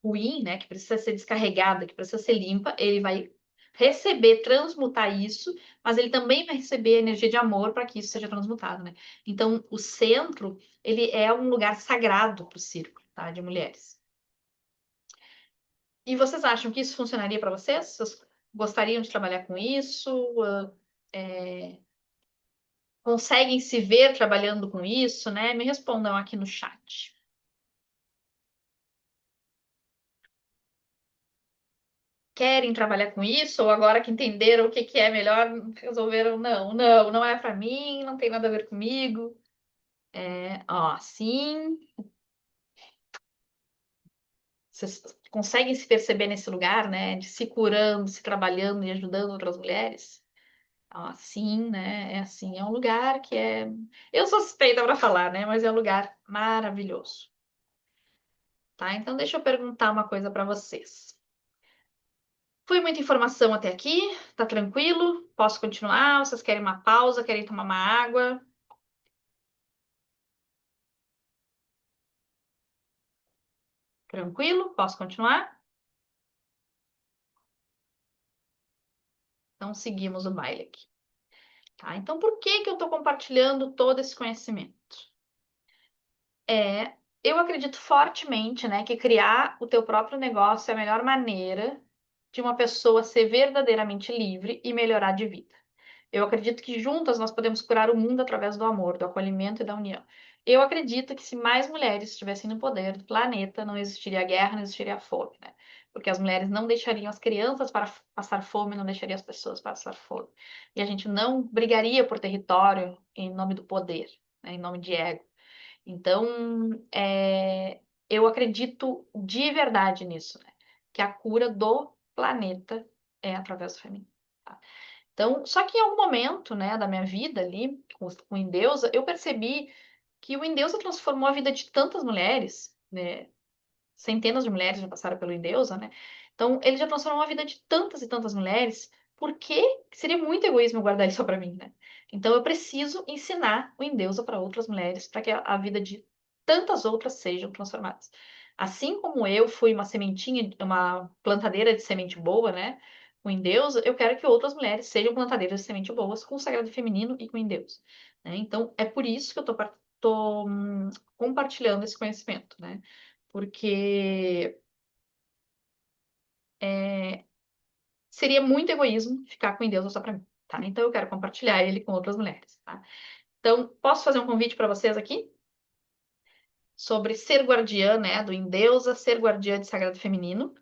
ruim, né, que precisa ser descarregada, que precisa ser limpa, ele vai receber, transmutar isso, mas ele também vai receber energia de amor para que isso seja transmutado, né? Então, o centro, ele é um lugar sagrado para o círculo, tá, de mulheres. E vocês acham que isso funcionaria para vocês? Vocês gostariam de trabalhar com isso? É, conseguem se ver trabalhando com isso, né? Me respondam aqui no chat. Querem trabalhar com isso? Ou agora que entenderam o que que é melhor, resolveram, não é para mim, não tem nada a ver comigo. Ó, sim, vocês conseguem se perceber nesse lugar, né? De se curando, se trabalhando e ajudando outras mulheres? Ó, sim, né? É assim, é um lugar que é. Eu sou suspeita para falar, né? Mas é um lugar maravilhoso, tá? Então, deixa eu perguntar uma coisa para vocês. Foi muita informação até aqui? Tá tranquilo? Posso continuar? Vocês querem uma pausa? Querem tomar uma água? Tranquilo? Posso continuar? Então, seguimos o baile aqui. Tá? Então, por que que eu estou compartilhando todo esse conhecimento? É, eu acredito fortemente, né, que criar o teu próprio negócio é a melhor maneira de uma pessoa ser verdadeiramente livre e melhorar de vida. Eu acredito que juntas nós podemos curar o mundo através do amor, do acolhimento e da união. Eu acredito que se mais mulheres estivessem no poder do planeta, não existiria guerra, não existiria fome, né? Porque as mulheres não deixariam as crianças para passar fome, não deixariam as pessoas passar fome. E a gente não brigaria por território em nome do poder, né? Em nome de ego. Então, eu acredito de verdade nisso, né? Que a cura do planeta é através do feminino. Tá? Então, só que em algum momento, né, da minha vida ali, com o Endeusa, eu percebi que o Endeusa transformou a vida de tantas mulheres, né? Centenas de mulheres já passaram pelo Endeusa, né? Então, ele já transformou a vida de tantas e tantas mulheres, por que seria muito egoísmo eu guardar isso só para mim, né? Então, eu preciso ensinar o Endeusa para outras mulheres, para que a vida de tantas outras sejam transformadas. Assim como eu fui uma sementinha, uma plantadeira de semente boa, né? Com Endeusa, eu quero que outras mulheres sejam plantadeiras de semente boas com o Sagrado Feminino e com Endeusa, né? Então, é por isso que eu tô compartilhando esse conhecimento, né? Porque seria muito egoísmo ficar com Deus só para mim, tá? Então eu quero compartilhar ele com outras mulheres, tá? Então, posso fazer um convite para vocês aqui sobre ser guardiã, né, do Endeusa, ser guardiã de Sagrado Feminino.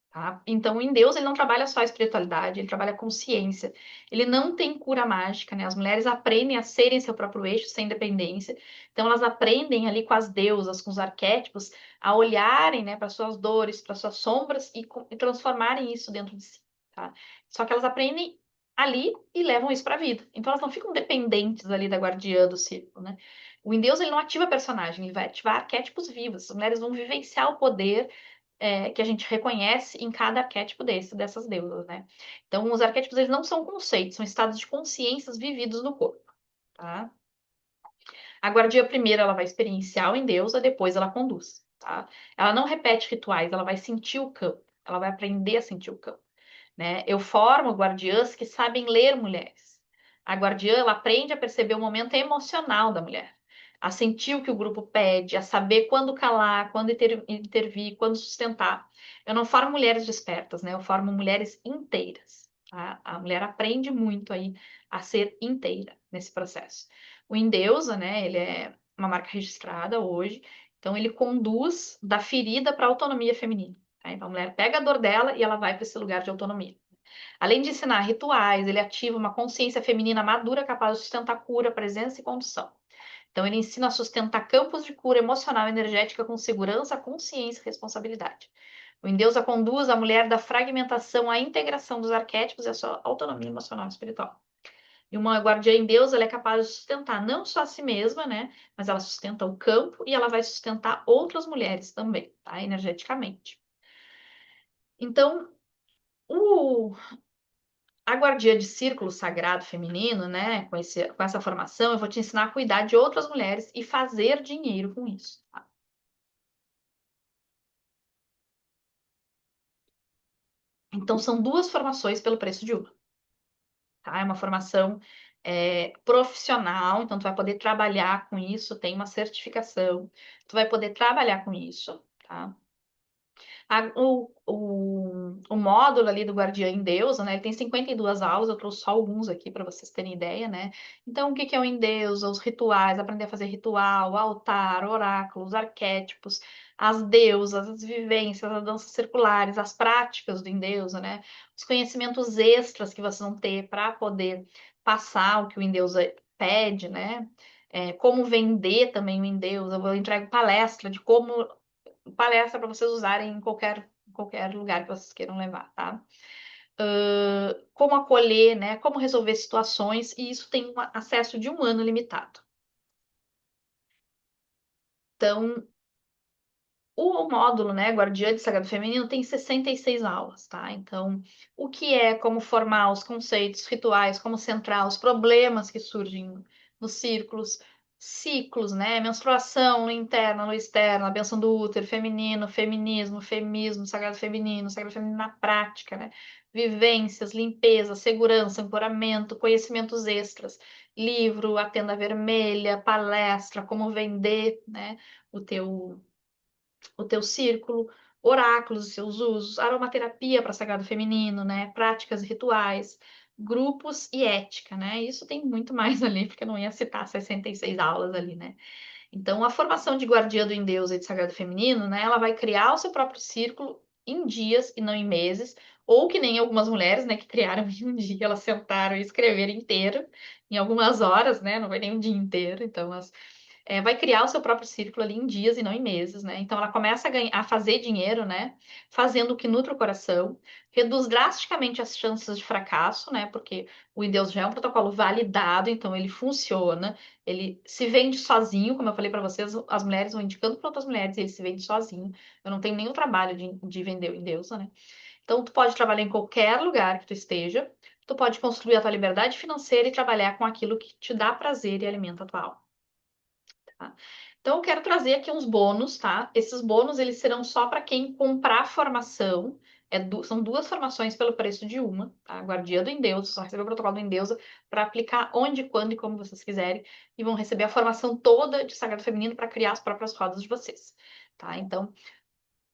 Tá? Então, em Deus, ele não trabalha só a espiritualidade, ele trabalha a consciência. Ele não tem cura mágica, né? As mulheres aprendem a serem seu próprio eixo, sem dependência. Então, elas aprendem ali com as deusas, com os arquétipos, a olharem, né, para suas dores, para suas sombras e transformarem isso dentro de si, tá? Só que elas aprendem ali e levam isso para a vida. Então, elas não ficam dependentes ali da guardiã do círculo, né? O em Deus, ele não ativa personagem, ele vai ativar arquétipos vivos. As mulheres vão vivenciar o poder que a gente reconhece em cada arquétipo dessas deusas, né? Então, os arquétipos eles não são conceitos, são estados de consciências vividos no corpo, tá? A guardia primeiro ela vai experienciar o em deusa, depois ela conduz, tá? Ela não repete rituais, ela vai sentir o campo, ela vai aprender a sentir o campo, né? Eu formo guardiãs que sabem ler mulheres. A guardiã, ela aprende a perceber o momento emocional da mulher, a sentir o que o grupo pede, a saber quando calar, quando intervir, quando sustentar. Eu não formo mulheres despertas, né? Eu formo mulheres inteiras, tá? A mulher aprende muito aí a ser inteira nesse processo. O Endeusa, né? Ele é uma marca registrada hoje, então ele conduz da ferida para a autonomia feminina. Tá? Então, a mulher pega a dor dela e ela vai para esse lugar de autonomia. Além de ensinar rituais, ele ativa uma consciência feminina madura capaz de sustentar cura, presença e condução. Então, ele ensina a sustentar campos de cura emocional e energética com segurança, consciência e responsabilidade. O Endeusa conduz a mulher da fragmentação à integração dos arquétipos e à sua autonomia emocional e espiritual. E uma guardiã em Deus, ela é capaz de sustentar não só a si mesma, né? Mas ela sustenta o campo e ela vai sustentar outras mulheres também, tá? Energeticamente. Então, o a guardia de círculo sagrado feminino, né, com essa formação, eu vou te ensinar a cuidar de outras mulheres e fazer dinheiro com isso. Tá? Então, são duas formações pelo preço de uma. Tá? É uma formação profissional, então tu vai poder trabalhar com isso, tem uma certificação, tu vai poder trabalhar com isso, tá? O módulo ali do Guardiã em Deus, né? Ele tem 52 aulas, eu trouxe só alguns aqui para vocês terem ideia, né? Então, o que que é o em Deus? Os rituais, aprender a fazer ritual, altar, oráculos, arquétipos, as deusas, as vivências, as danças circulares, as práticas do em Deus, né? Os conhecimentos extras que vocês vão ter para poder passar o que o em Deus pede, né? Como vender também o em Deus. Eu entrego palestra de como palestra para vocês usarem em qualquer lugar que vocês queiram levar, tá? Como acolher, né? Como resolver situações, e isso tem um acesso de um ano limitado. Então, o módulo, né, Guardiã de Sagrado Feminino tem 66 aulas, tá? Então, o que é, como formar os conceitos, rituais, como centrar os problemas que surgem nos círculos, ciclos, né? Menstruação no interno, no externo, a benção do útero, feminino, feminismo, sagrado feminino na prática, né? Vivências, limpeza, segurança, ancoramento, conhecimentos extras, livro, a tenda vermelha, palestra, como vender, né? O teu o teu círculo, oráculos e seus usos, aromaterapia para sagrado feminino, né? Práticas e rituais, grupos e ética, né? Isso tem muito mais ali, porque eu não ia citar 66 aulas ali, né? Então, a formação de guardiã do Endeus e de sagrado feminino, né? Ela vai criar o seu próprio círculo em dias e não em meses, ou que nem algumas mulheres, né, que criaram em um dia, elas sentaram e escreveram inteiro, em algumas horas, né? Não vai nem um dia inteiro, então elas vai criar o seu próprio círculo ali em dias e não em meses, né? Então ela começa a ganhar, a fazer dinheiro, né? Fazendo o que nutre o coração, reduz drasticamente as chances de fracasso, né? Porque o Endeus já é um protocolo validado, então ele funciona, ele se vende sozinho, como eu falei para vocês, as mulheres vão indicando para outras mulheres, e ele se vende sozinho. Eu não tenho nenhum trabalho de vender o Endeus, né? Então tu pode trabalhar em qualquer lugar que tu esteja, tu pode construir a tua liberdade financeira e trabalhar com aquilo que te dá prazer e alimenta a tua alma. Tá? Então, eu quero trazer aqui uns bônus, tá? Esses bônus, eles serão só para quem comprar a formação. São duas formações pelo preço de uma, tá? Guardia do Endeusa, só receber o protocolo do Endeusa para aplicar onde, quando e como vocês quiserem. E vão receber a formação toda de Sagrado Feminino para criar as próprias rodas de vocês, tá? Então,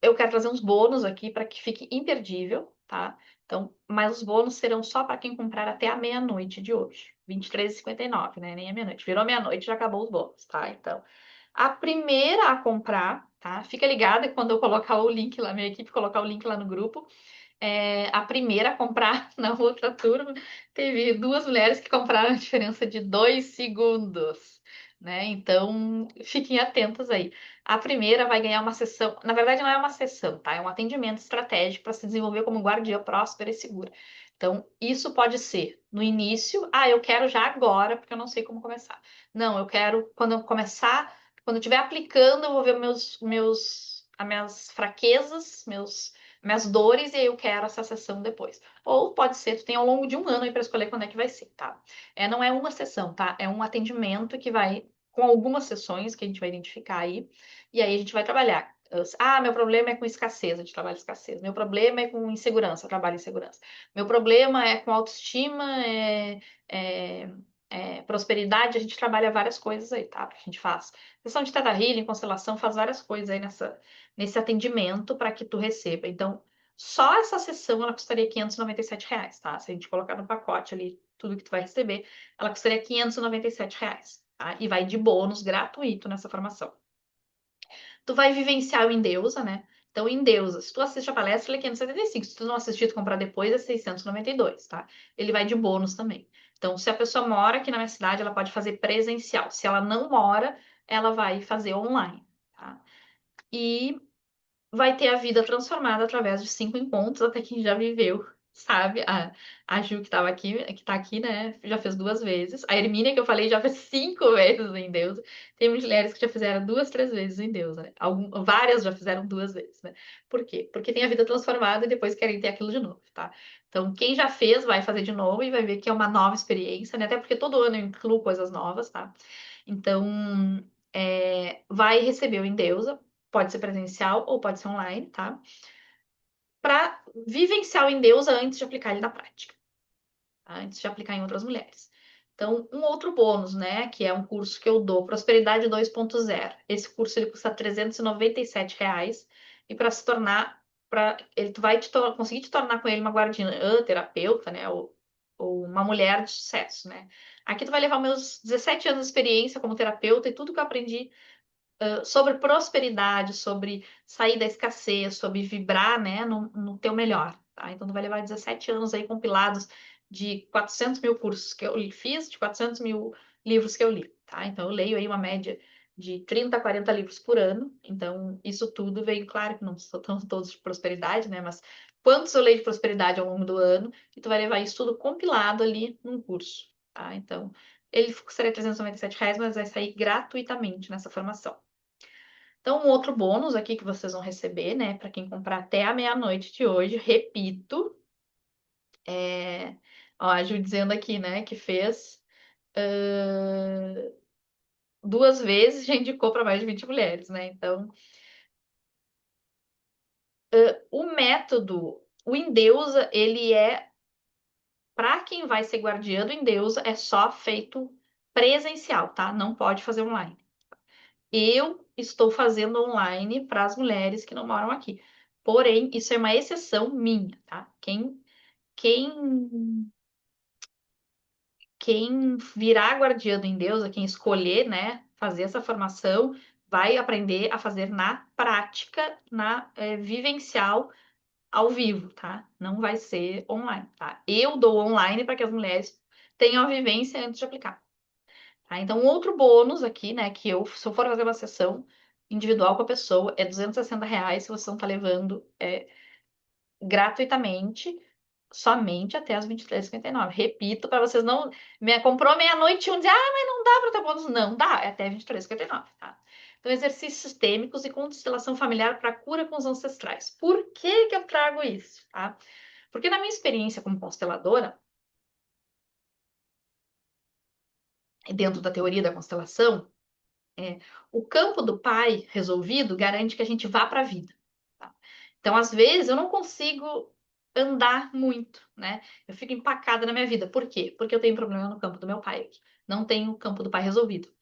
eu quero trazer uns bônus aqui para que fique imperdível, tá? Então, mas os bônus serão só para quem comprar até a meia-noite de hoje. 23h59, né? Nem a meia-noite. Virou meia-noite, já acabou os bônus, tá? Então, a primeira a comprar, tá? Fica ligada quando eu colocar o link lá, minha equipe colocar o link lá no grupo. A primeira a comprar na outra turma, teve duas mulheres que compraram a diferença de 2 segundos, né? Então, fiquem atentas aí. A primeira vai ganhar uma sessão, na verdade não é uma sessão, tá? É um atendimento estratégico para se desenvolver como guardiã próspera e segura. Então, isso pode ser no início, eu quero já agora, porque eu não sei como começar. Não, eu quero quando eu começar, quando eu estiver aplicando, eu vou ver as minhas fraquezas, minhas dores, e aí eu quero essa sessão depois. Ou pode ser, tu tem ao longo de um ano aí para escolher quando é que vai ser, tá? Não é uma sessão, tá? É um atendimento que vai com algumas sessões que a gente vai identificar aí, e aí a gente vai trabalhar. Meu problema é com escassez, a gente trabalha escassez. Meu problema é com insegurança, eu trabalho insegurança. Meu problema é com autoestima, é, prosperidade, a gente trabalha várias coisas aí, tá? A gente faz sessão de Theta Healing, constelação, faz várias coisas aí nesse atendimento para que tu receba. Então, só essa sessão ela custaria R$ 597, tá? Se a gente colocar no pacote ali tudo que tu vai receber, ela custaria R$ 597, tá? E vai de bônus gratuito nessa formação. Tu vai vivenciar o Endeusa, né? Então, Endeusa, se tu assiste a palestra, ele é 575. Se tu não assistir, tu comprar depois, é 692, tá? Ele vai de bônus também. Então, se a pessoa mora aqui na minha cidade, ela pode fazer presencial. Se ela não mora, ela vai fazer online, tá? E vai ter a vida transformada através de 5 encontros, até quem já viveu, sabe? A Ju, que estava aqui, que tá aqui, né? Já fez 2 vezes. A Hermínia, que eu falei, já fez 5 vezes em Deus. Tem mulheres que já fizeram 2, 3 vezes em Deus, né? Várias já fizeram 2 vezes, né? Por quê? Porque tem a vida transformada e depois querem ter aquilo de novo, tá? Então, quem já fez, vai fazer de novo e vai ver que é uma nova experiência, né? Até porque todo ano eu incluo coisas novas, tá? Então, vai receber o Endeusa, pode ser presencial ou pode ser online, tá? Para vivenciar o Endeusa antes de aplicar ele na prática, tá? Antes de aplicar em outras mulheres. Então, um outro bônus, né, que é um curso que eu dou, Prosperidade 2.0. Esse curso ele custa R$ 397 e para se tornar, tu vai conseguir te tornar com ele uma guardiã, terapeuta, né, ou uma mulher de sucesso, né? Aqui tu vai levar meus 17 anos de experiência como terapeuta e tudo que eu aprendi sobre prosperidade, sobre sair da escassez, sobre vibrar, né, no teu melhor, tá? Então, tu vai levar 17 anos aí compilados de 400 mil cursos que eu fiz, de 400 mil livros que eu li, tá? Então, eu leio aí uma média de 30 a 40 livros por ano. Então, isso tudo veio, claro que não são todos de prosperidade, né? Mas quantos eu leio de prosperidade ao longo do ano, e tu vai levar isso tudo compilado ali num curso, tá? Então, ele custaria R$ 397, mas vai sair gratuitamente nessa formação. Então, um outro bônus aqui que vocês vão receber, né, para quem comprar até a meia-noite de hoje, repito, ó, a Ju dizendo aqui, né, que fez 2 vezes já indicou para mais de 20 mulheres, né? Então, o método, o Endeusa, ele é para quem vai ser guardiã do Endeusa, é só feito presencial, tá? Não pode fazer online. Eu estou fazendo online para as mulheres que não moram aqui. Porém, isso é uma exceção minha, tá? Quem, quem virar guardiã do Endeusa, quem escolher, né, fazer essa formação, vai aprender a fazer na prática, vivencial, ao vivo, tá? Não vai ser online, tá? Eu dou online para que as mulheres tenham a vivência antes de aplicar. Tá? Então, um outro bônus aqui, né, que se eu for fazer uma sessão individual com a pessoa, é R$ 260 se você não tá levando gratuitamente, somente até as 23h59. Repito, para vocês não. Comprou meia-noite e um dizer, mas não dá para ter bônus. Não dá, é até 23h59, tá? Então, exercícios sistêmicos e constelação familiar para cura com os ancestrais. Por que que eu trago isso, tá? Porque na minha experiência como consteladora, dentro da teoria da constelação, é, o campo do pai resolvido garante que a gente vá para a vida. Tá? Então, às vezes, eu não consigo andar muito, né? Eu fico empacada na minha vida. Por quê? Porque eu tenho problema no campo do meu pai aqui. Não tenho o campo do pai resolvido.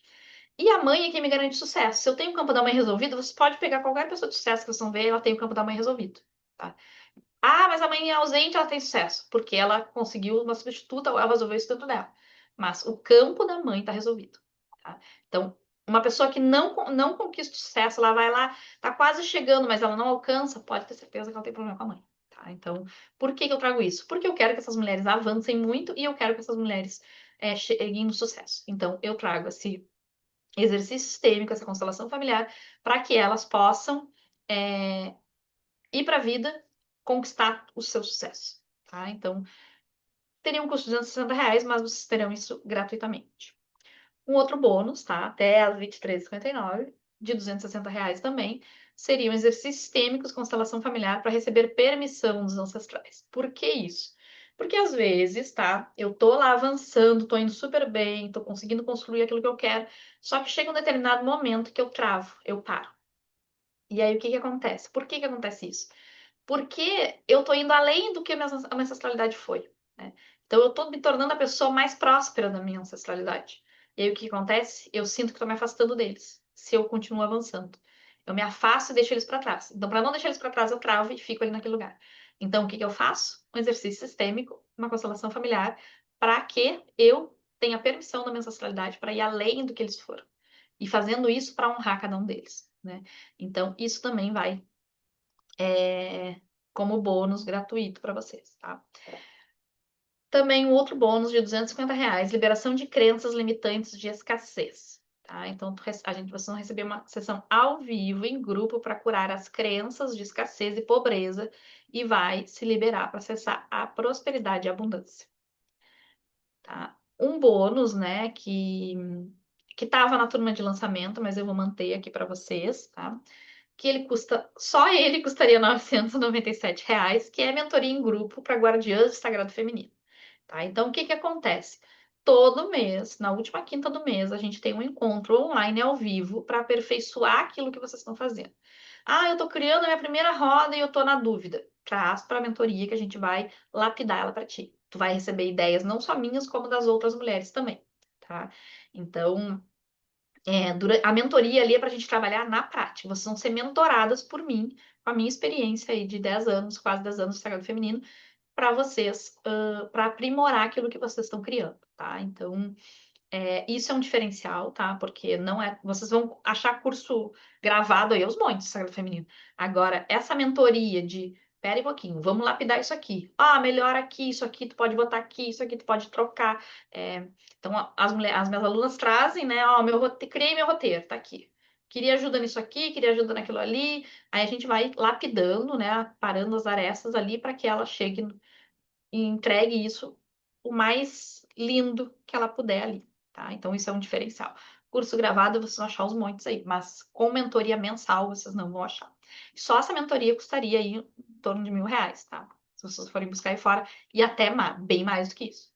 E a mãe é quem me garante sucesso. Se eu tenho o campo da mãe resolvido, você pode pegar qualquer pessoa de sucesso que vocês vão ver, ela tem o campo da mãe resolvido. Tá? Ah, mas a mãe é ausente, ela tem sucesso, porque ela conseguiu uma substituta, ela resolveu isso dentro dela. Mas o campo da mãe está resolvido. Tá? Então, uma pessoa que não conquista o sucesso, ela vai lá, tá quase chegando, mas ela não alcança, pode ter certeza que ela tem problema com a mãe. Tá? Então, por que que eu trago isso? Porque eu quero que essas mulheres avancem muito e eu quero que essas mulheres cheguem no sucesso. Então, eu trago esse exercício sistêmico, essa constelação familiar, para que elas possam é, ir para a vida conquistar o seu sucesso. Tá? Então, teria um custo de R$ 260, mas vocês terão isso gratuitamente. Um outro bônus, tá? Até as 23h59, de R$ 260 também, seriam exercícios sistêmicos, constelação familiar, para receber permissão dos ancestrais. Por que isso? Porque às vezes, tá? Eu tô lá avançando, tô indo super bem, tô conseguindo construir aquilo que eu quero, só que chega um determinado momento que eu travo, eu paro. E aí o que que acontece? Por que que acontece isso? Porque eu tô indo além do que a minha ancestralidade foi, né? Então eu tô me tornando a pessoa mais próspera da minha ancestralidade. E aí o que acontece? Eu sinto que tô me afastando deles, se eu continuo avançando. Eu me afasto e deixo eles para trás. Então, para não deixar eles para trás, eu travo e fico ali naquele lugar. Então, o que que eu faço? Um exercício sistêmico, uma constelação familiar, para que eu tenha permissão da minha ancestralidade para ir além do que eles foram. E fazendo isso para honrar cada um deles, né? Então, isso também vai como bônus gratuito para vocês, tá? Também um outro bônus de R$ 250, liberação de crenças limitantes de escassez. Tá? Então, vocês vão receber uma sessão ao vivo, em grupo, para curar as crenças de escassez e pobreza e vai se liberar para acessar a prosperidade e a abundância. Tá? Um bônus, né, que estava na turma de lançamento, mas eu vou manter aqui para vocês, tá? Que ele custa, só ele custaria R$ 997, que é mentoria em grupo para guardiãs do Sagrado Feminino. Tá? Então, o que que acontece? Todo mês, na última quinta do mês, a gente tem um encontro online ao vivo para aperfeiçoar aquilo que vocês estão fazendo. Ah, eu estou criando a minha primeira roda e eu estou na dúvida. Traz para a mentoria que a gente vai lapidar ela para ti. Tu vai receber ideias não só minhas, como das outras mulheres também, tá? Então, a mentoria ali é para a gente trabalhar na prática. Vocês vão ser mentoradas por mim, com a minha experiência aí de 10 anos, quase 10 anos de Sagrado Feminino, para vocês, para aprimorar aquilo que vocês estão criando, tá? Então, isso é um diferencial, tá? Porque não é. Vocês vão achar curso gravado aí aos montes, Sagrado Feminino. Agora, essa mentoria de. Pera aí um pouquinho, vamos lapidar isso aqui. Ah, melhor aqui, isso aqui tu pode botar aqui, isso aqui tu pode trocar. Então, as minhas alunas trazem, né? Ó, criei meu roteiro, tá aqui. Queria ajuda nisso aqui, queria ajuda naquilo ali. Aí a gente vai lapidando, né? Parando as arestas ali para que ela chegue e entregue isso o mais lindo que ela puder ali, tá? Então isso é um diferencial. Curso gravado vocês vão achar os montes aí, mas com mentoria mensal vocês não vão achar. Só essa mentoria custaria aí em torno de R$ 1.000, tá? Se vocês forem buscar aí fora, e até bem mais do que isso.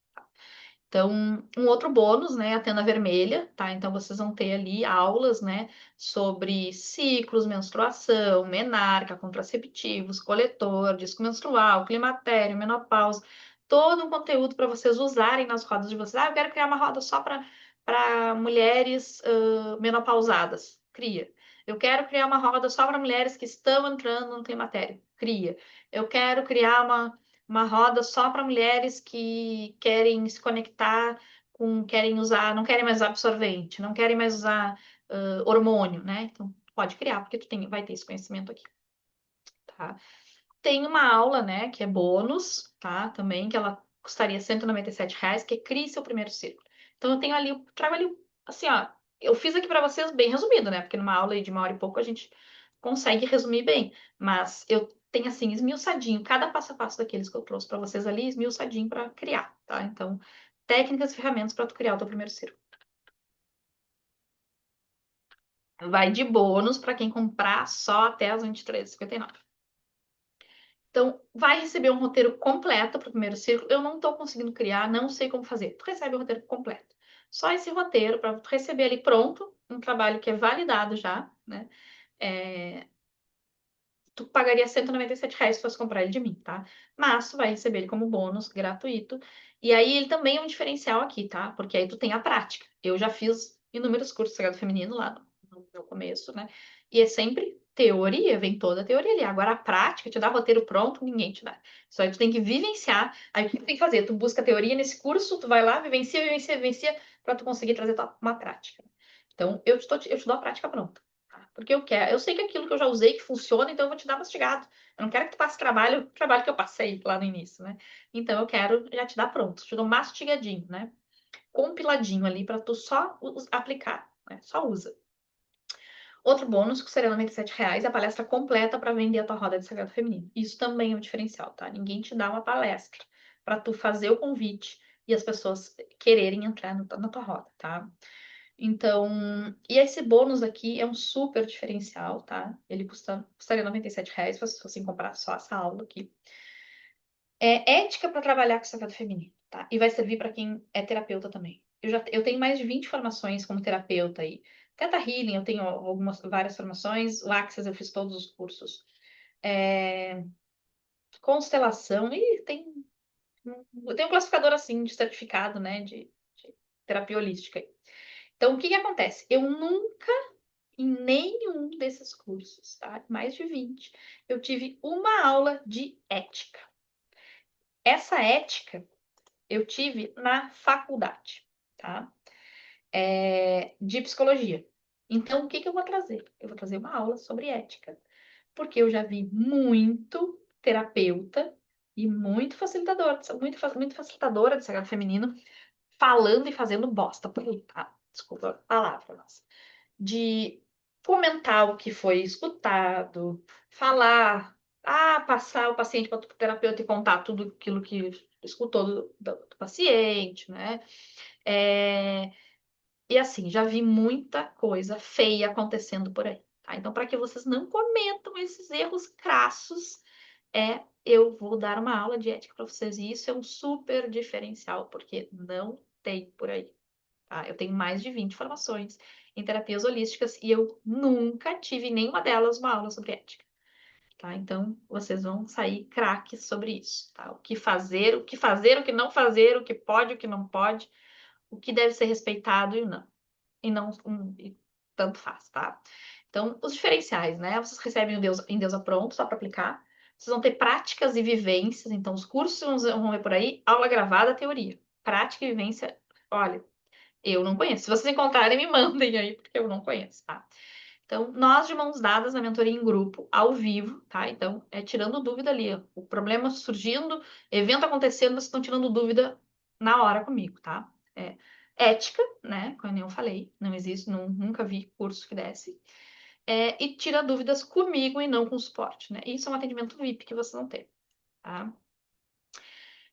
Então, um outro bônus, né, a tenda vermelha, tá? Então, vocês vão ter ali aulas, né, sobre ciclos, menstruação, menarca, contraceptivos, coletor, disco menstrual, climatério, menopausa, todo um conteúdo para vocês usarem nas rodas de vocês. Ah, eu quero criar uma roda só para mulheres menopausadas. Cria. Eu quero criar uma roda só para mulheres que estão entrando no climatério. Cria. Eu quero criar uma roda só para mulheres que querem se conectar querem usar, não querem mais usar absorvente, não querem mais usar hormônio, né? Então, pode criar, porque vai ter esse conhecimento aqui, tá? Tem uma aula, né, que é bônus, tá? Também, que ela custaria R$ 197, que é Crie Seu Primeiro Círculo. Então, eu tenho ali, trago ali, assim, ó, eu fiz aqui para vocês bem resumido, né? Porque numa aula aí de 1 hora e pouco a gente consegue resumir bem, mas eu tenho, assim, esmiuçadinho, cada passo a passo daqueles que eu trouxe para vocês ali, esmiuçadinho para criar, tá? Então, técnicas e ferramentas para tu criar o teu primeiro círculo. Vai de bônus para quem comprar só até as 23h59. Então, vai receber um roteiro completo para o primeiro círculo. Eu não estou conseguindo criar, não sei como fazer. Tu recebe o roteiro completo. Só esse roteiro para tu receber ali pronto, um trabalho que é validado já, né? É, tu pagaria R$ 197 se fosse comprar ele de mim, tá? Mas tu vai receber ele como bônus gratuito. E aí ele também é um diferencial aqui, tá? Porque aí tu tem a prática. Eu já fiz inúmeros cursos de sagrado feminino lá no meu começo, né? E é sempre teoria, vem toda a teoria ali. Agora a prática, te dá roteiro pronto, ninguém te dá. Só aí tu tem que vivenciar. Aí o que tu tem que fazer? Tu busca a teoria nesse curso, tu vai lá, vivencia, vivencia, vivencia, pra tu conseguir trazer uma prática. Então, eu te dou a prática pronta. Porque eu quero, eu sei que aquilo que eu já usei que funciona, então eu vou te dar mastigado. Eu não quero que tu passe o trabalho que eu passei lá no início, né? Então eu quero já te dar pronto, te dou mastigadinho, né? Compiladinho ali para tu só aplicar, né? Só usa. Outro bônus que seria R$ 97 é a palestra completa para vender a tua roda de sagrado feminino. Isso também é um diferencial, tá? Ninguém te dá uma palestra para tu fazer o convite e as pessoas quererem entrar na tua roda, tá? Então, e esse bônus aqui é um super diferencial, tá? Ele custaria R$ 97 se você comprar só essa aula aqui. É ética para trabalhar com sagrado feminino, tá? E vai servir para quem é terapeuta também. Eu tenho mais de 20 formações como terapeuta aí. Teta Healing, eu tenho várias formações. O Access, eu fiz todos os cursos. É, constelação, e eu tenho um classificador assim de certificado, né? De terapia holística. Então, o que que acontece? Eu nunca em nenhum desses cursos, tá? Mais de 20. Eu tive uma aula de ética. Essa ética eu tive na faculdade, tá? De psicologia. Então, o que que eu vou trazer? Eu vou trazer uma aula sobre ética, porque eu já vi muito terapeuta e muito facilitador, muito facilitadora de sagrado feminino falando e fazendo bosta por aí, tá? Desculpa a palavra, mas de comentar o que foi escutado, falar, passar o paciente para o terapeuta e contar tudo aquilo que escutou do paciente, né? É, e assim, já vi muita coisa feia acontecendo por aí, tá? Então, para que vocês não cometam esses erros crassos, eu vou dar uma aula de ética para vocês, e isso é um super diferencial, porque não tem por aí. Tá? Eu tenho mais de 20 formações em terapias holísticas e eu nunca tive nenhuma delas uma aula sobre ética. Tá? Então, vocês vão sair craques sobre isso. Tá? O que não fazer, o que pode, o que não pode, o que deve ser respeitado e não. E tanto faz, tá? Então, os diferenciais, né? Vocês recebem o em Deusa pronto, só para aplicar. Vocês vão ter práticas e vivências. Então, os cursos vão ver por aí, aula gravada, teoria. Prática e vivência, olha, eu não conheço. Se vocês encontrarem, me mandem aí, porque eu não conheço, tá? Então, nós de mãos dadas na mentoria em grupo, ao vivo, tá? Então, tirando dúvida ali, ó. O problema surgindo, evento acontecendo, vocês estão tirando dúvida na hora comigo, tá? Ética, né? Como eu falei, não existe, nunca vi curso que desse. E tira dúvidas comigo e não com suporte, né? Isso é um atendimento VIP que vocês não têm, tá?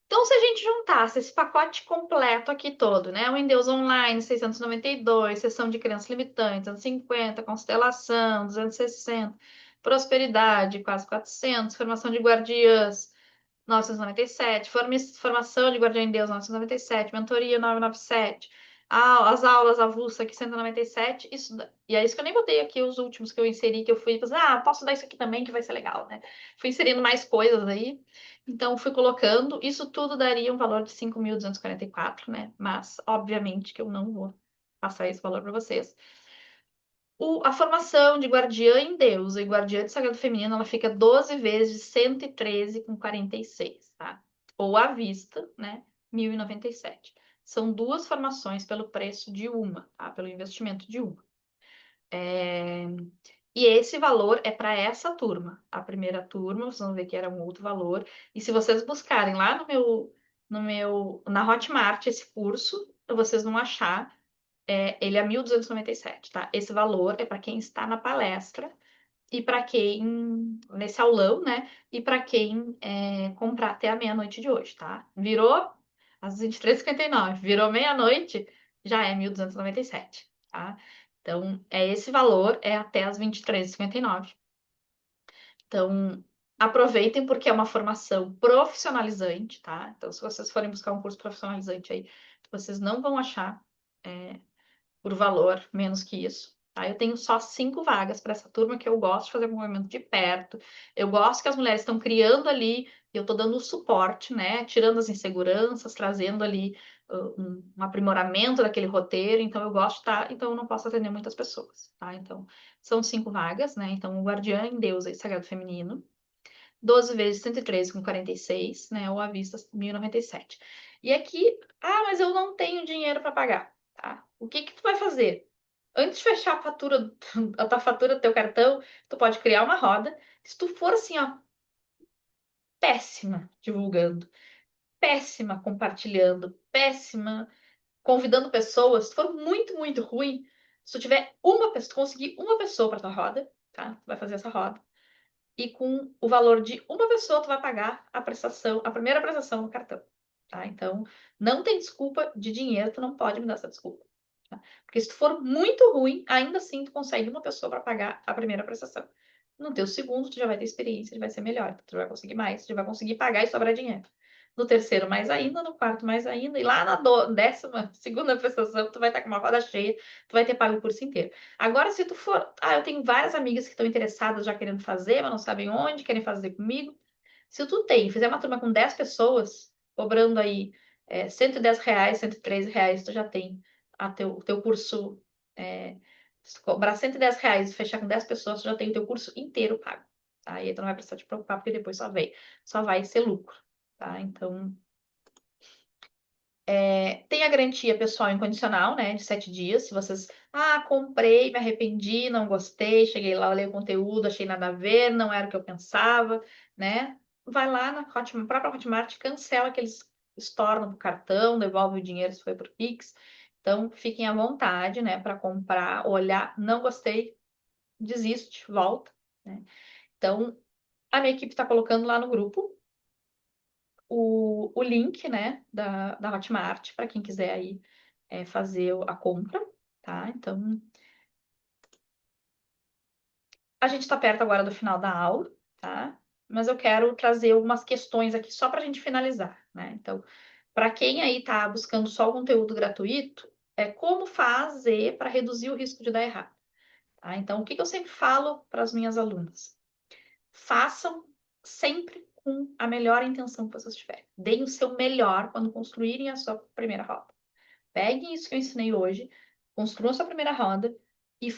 Então, se a gente juntasse esse pacote completo aqui todo, né? O Windows Online, 692, sessão de crenças limitantes, 250, constelação, 260, prosperidade, quase 400, formação de guardiãs, 997, formação de Guardiã em Deus, 997, mentoria 997, as aulas avulsa aqui 197, e é isso que eu nem botei aqui os últimos que eu inseri, que eu fui, posso dar isso aqui também que vai ser legal, né? Fui inserindo mais coisas aí, então fui colocando, isso tudo daria um valor de 5.244, né? Mas, obviamente, que eu não vou passar esse valor para vocês. A formação de guardiã em Deus e guardiã de sagrado feminino, ela fica 12 vezes 113,46, tá? Ou à vista, né? 1.097. São duas formações pelo preço de uma, tá? Pelo investimento de uma. E esse valor é para essa turma. A primeira turma, vocês vão ver que era um outro valor. E se vocês buscarem lá na Hotmart esse curso, vocês vão achar ele é 1.297, tá? Esse valor é para quem está na palestra e para quem, nesse aulão, né? E para quem comprar até a meia-noite de hoje, tá? Virou às 23h59, virou meia-noite, já é 1.297, tá? Então, esse valor é até às 23h59. Então, aproveitem porque é uma formação profissionalizante, tá? Então, se vocês forem buscar um curso profissionalizante aí, vocês não vão achar por valor menos que isso. Tá? Eu tenho só 5 vagas para essa turma que eu gosto de fazer o movimento de perto. Eu gosto que as mulheres estão criando ali, e eu estou dando o suporte, né? Tirando as inseguranças, trazendo ali um aprimoramento daquele roteiro. Então eu gosto de estar, então eu não posso atender muitas pessoas, tá? Então são 5 vagas, né? Então o Guardiã em Deus e Sagrado Feminino. 12 vezes 113,46, né? Ou à vista 1.097. E aqui, mas eu não tenho dinheiro para pagar, tá? O que que tu vai fazer? Antes de fechar a fatura, a tua fatura do teu cartão, tu pode criar uma roda. Se tu for assim, ó, péssima divulgando, péssima compartilhando, péssima convidando pessoas, se for muito, muito ruim, se tu tiver uma pessoa, conseguir uma pessoa para tua roda, tá? Tu vai fazer essa roda e com o valor de uma pessoa tu vai pagar a prestação, a primeira prestação no cartão, tá? Então, não tem desculpa de dinheiro, tu não pode me dar essa desculpa, tá? Porque se tu for muito ruim, ainda assim tu consegue uma pessoa para pagar a primeira prestação. No teu segundo, tu já vai ter experiência, vai ser melhor, tu vai conseguir mais, tu vai conseguir pagar e sobrar dinheiro. No terceiro, mais ainda, no quarto, mais ainda, e lá na 12ª prestação, tu vai estar com uma roda cheia, tu vai ter pago o curso inteiro. Agora, se tu for, eu tenho várias amigas que estão interessadas já querendo fazer, mas não sabem onde, querem fazer comigo. Se tu fizer uma turma com 10 pessoas, cobrando aí R$ 110, R$ 113, tu já tem o teu curso. Se cobrar R$ 110 e fechar com 10 pessoas, tu já tem o teu curso inteiro pago. Tá? E aí tu não vai precisar te preocupar, porque depois só vai ser lucro. Tá? Então, tem a garantia pessoal incondicional, né, de 7 dias. Se vocês, comprei, me arrependi, não gostei, cheguei lá, olhei o conteúdo, achei nada a ver, não era o que eu pensava, né? Vai lá na própria Hotmart, cancela aqueles estornam pro cartão, devolve o dinheiro se foi por Pix. Então, fiquem à vontade, né, para comprar, olhar, não gostei, desiste, volta, né? Então, a minha equipe está colocando lá no grupo o link, né, da Hotmart, para quem quiser aí fazer a compra, tá? Então, a gente está perto agora do final da aula, tá? Mas eu quero trazer algumas questões aqui só para a gente finalizar, né? Então, para quem aí está buscando só o conteúdo gratuito, como fazer para reduzir o risco de dar errado, tá? Então, o que eu sempre falo para as minhas alunas? Façam sempre com a melhor intenção que vocês tiverem. Deem o seu melhor quando construírem a sua primeira roda. Peguem isso que eu ensinei hoje, construam a sua primeira roda e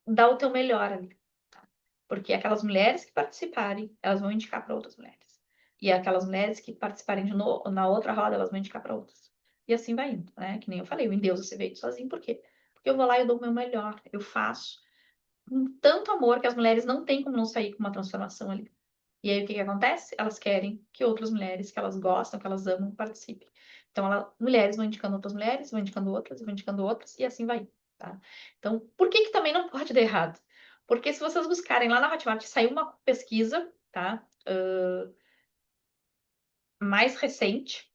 dá o teu melhor ali. Tá? Porque aquelas mulheres que participarem, elas vão indicar para outras mulheres. E aquelas mulheres que participarem na outra roda, elas vão indicar para outras. E assim vai indo, né? Que nem eu falei, o endeusa se veio sozinho, por quê? Porque eu vou lá e eu dou o meu melhor, eu faço com tanto amor que as mulheres não têm como não sair com uma transformação ali. E aí o que que acontece? Elas querem que outras mulheres que elas gostam, que elas amam, participem. Então, mulheres vão indicando outras mulheres, vão indicando outras, e assim vai, tá? Então, por que que também não pode dar errado? Porque se vocês buscarem lá na Hotmart, saiu uma pesquisa, tá? Mais recente,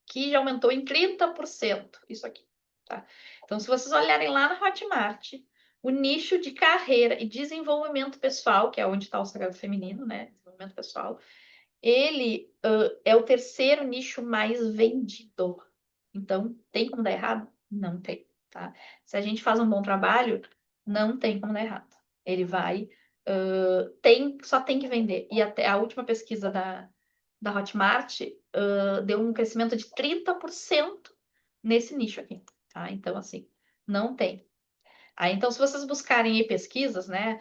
que já aumentou em 30% isso aqui, tá? Então, se vocês olharem lá na Hotmart, o nicho de carreira e desenvolvimento pessoal, que é onde está o Sagrado Feminino, né? desenvolvimento pessoal, ele é o terceiro nicho mais vendido. Então, tem como dar errado? Não tem, tá? Se a gente faz um bom trabalho, não tem como dar errado. Ele vai, só tem que vender. E até a última pesquisa da Hotmart deu um crescimento de 30% nesse nicho aqui, tá? Então, assim, não tem. Aí, então, se vocês buscarem aí pesquisas, né,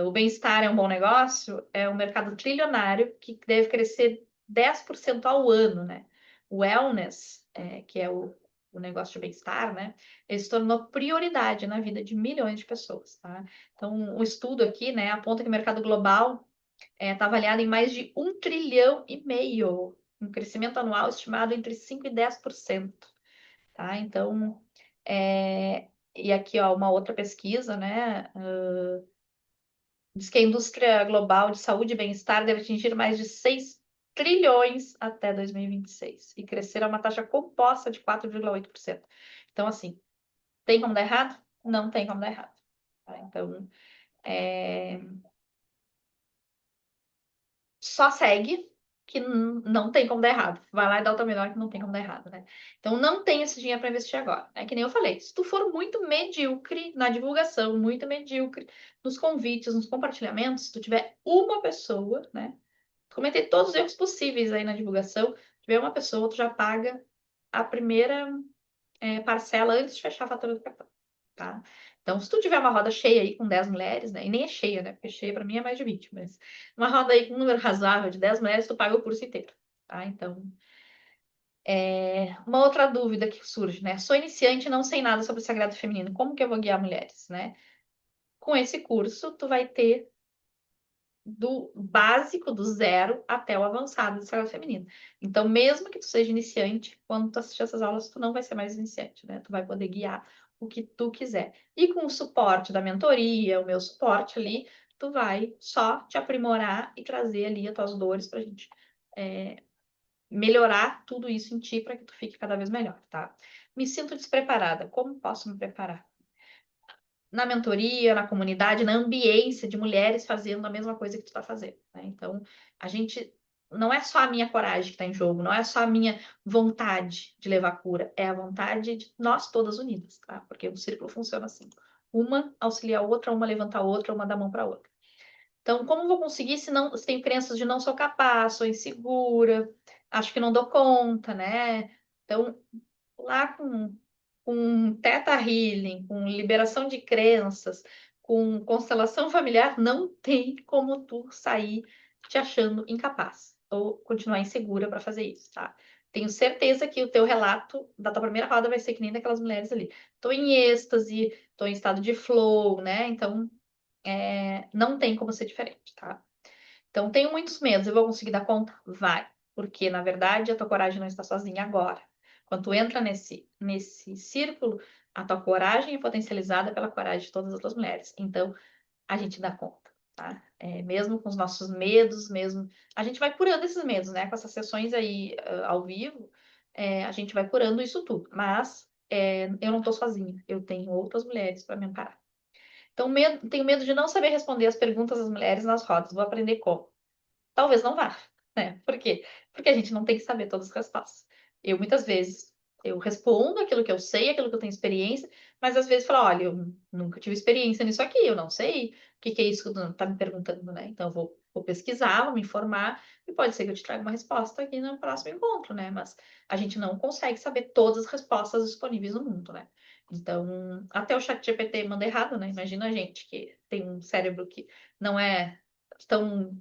o bem-estar é um bom negócio, é um mercado trilionário que deve crescer 10% ao ano, né? O wellness, que é o negócio de bem-estar, né, ele se tornou prioridade na vida de milhões de pessoas, tá? Então, o estudo aqui, né, aponta que o mercado global está avaliado em mais de 1,5 trilhão, um crescimento anual estimado entre 5% e 10%, tá? Então, e aqui, ó, uma outra pesquisa, né? Diz que a indústria global de saúde e bem-estar deve atingir mais de 6 trilhões até 2026 e crescer a uma taxa composta de 4,8%. Então, assim, tem como dar errado? Não tem como dar errado. Tá? Então, só segue que não tem como dar errado. Vai lá e dá o teu melhor que não tem como dar errado, né? Então não tem esse dinheiro para investir agora. É que nem eu falei, se tu for muito medíocre na divulgação, muito medíocre nos convites, nos compartilhamentos, se tu tiver uma pessoa, né? Cometer todos os erros possíveis aí na divulgação, tiver uma pessoa, tu já paga a primeira parcela antes de fechar a fatura do cartão, tá? Então, se tu tiver uma roda cheia aí com 10 mulheres, né? E nem é cheia, né? Porque cheia pra mim é mais de 20, mas uma roda aí com um número razoável de 10 mulheres, tu paga o curso inteiro, tá? Então, uma outra dúvida que surge, né? Sou iniciante e não sei nada sobre o sagrado feminino. Como que eu vou guiar mulheres, né? Com esse curso, tu vai ter do básico, do zero, até o avançado do sagrado feminino. Então, mesmo que tu seja iniciante, quando tu assistir essas aulas, tu não vai ser mais iniciante, né? Tu vai poder guiar o que tu quiser. E com o suporte da mentoria, o meu suporte ali, tu vai só te aprimorar e trazer ali as tuas dores pra gente melhorar tudo isso em ti para que tu fique cada vez melhor, tá? Me sinto despreparada. Como posso me preparar? Na mentoria, na comunidade, na ambiência de mulheres fazendo a mesma coisa que tu está fazendo, né? Então, a gente não é só a minha coragem que está em jogo, não é só a minha vontade de levar cura, é a vontade de nós todas unidas, tá? Porque o círculo funciona assim. Uma auxilia a outra, uma levanta a outra, uma dá a mão para a outra. Então, como vou conseguir se tenho crenças de não sou capaz, sou insegura, acho que não dou conta, né? Então, lá com Theta Healing, com liberação de crenças, com constelação familiar, não tem como tu sair te achando incapaz ou continuar insegura para fazer isso, tá? Tenho certeza que o teu relato da tua primeira roda vai ser que nem daquelas mulheres ali. Tô em êxtase, tô em estado de flow, né? Então, não tem como ser diferente, tá? Então, tenho muitos medos. Eu vou conseguir dar conta? Vai. Porque, na verdade, a tua coragem não está sozinha agora. Quando tu entra nesse círculo, a tua coragem é potencializada pela coragem de todas as outras mulheres. Então, a gente dá conta, tá? Mesmo com os nossos medos, mesmo. A gente vai curando esses medos, né? Com essas sessões aí ao vivo, a gente vai curando isso tudo. Mas eu não tô sozinha. Eu tenho outras mulheres para me amparar. Então, tenho medo de não saber responder as perguntas das mulheres nas rodas. Vou aprender como. Talvez não vá, né? Por quê? Porque a gente não tem que saber todas as respostas. Eu, muitas vezes, eu respondo aquilo que eu sei, aquilo que eu tenho experiência, mas às vezes falo, olha, eu nunca tive experiência nisso aqui, eu não sei o que que é isso que tu tá me perguntando, né? Então, eu vou pesquisar, vou me informar, e pode ser que eu te traga uma resposta aqui no próximo encontro, né? Mas a gente não consegue saber todas as respostas disponíveis no mundo, né? Então, até o chat GPT manda errado, né? Imagina a gente que tem um cérebro que não é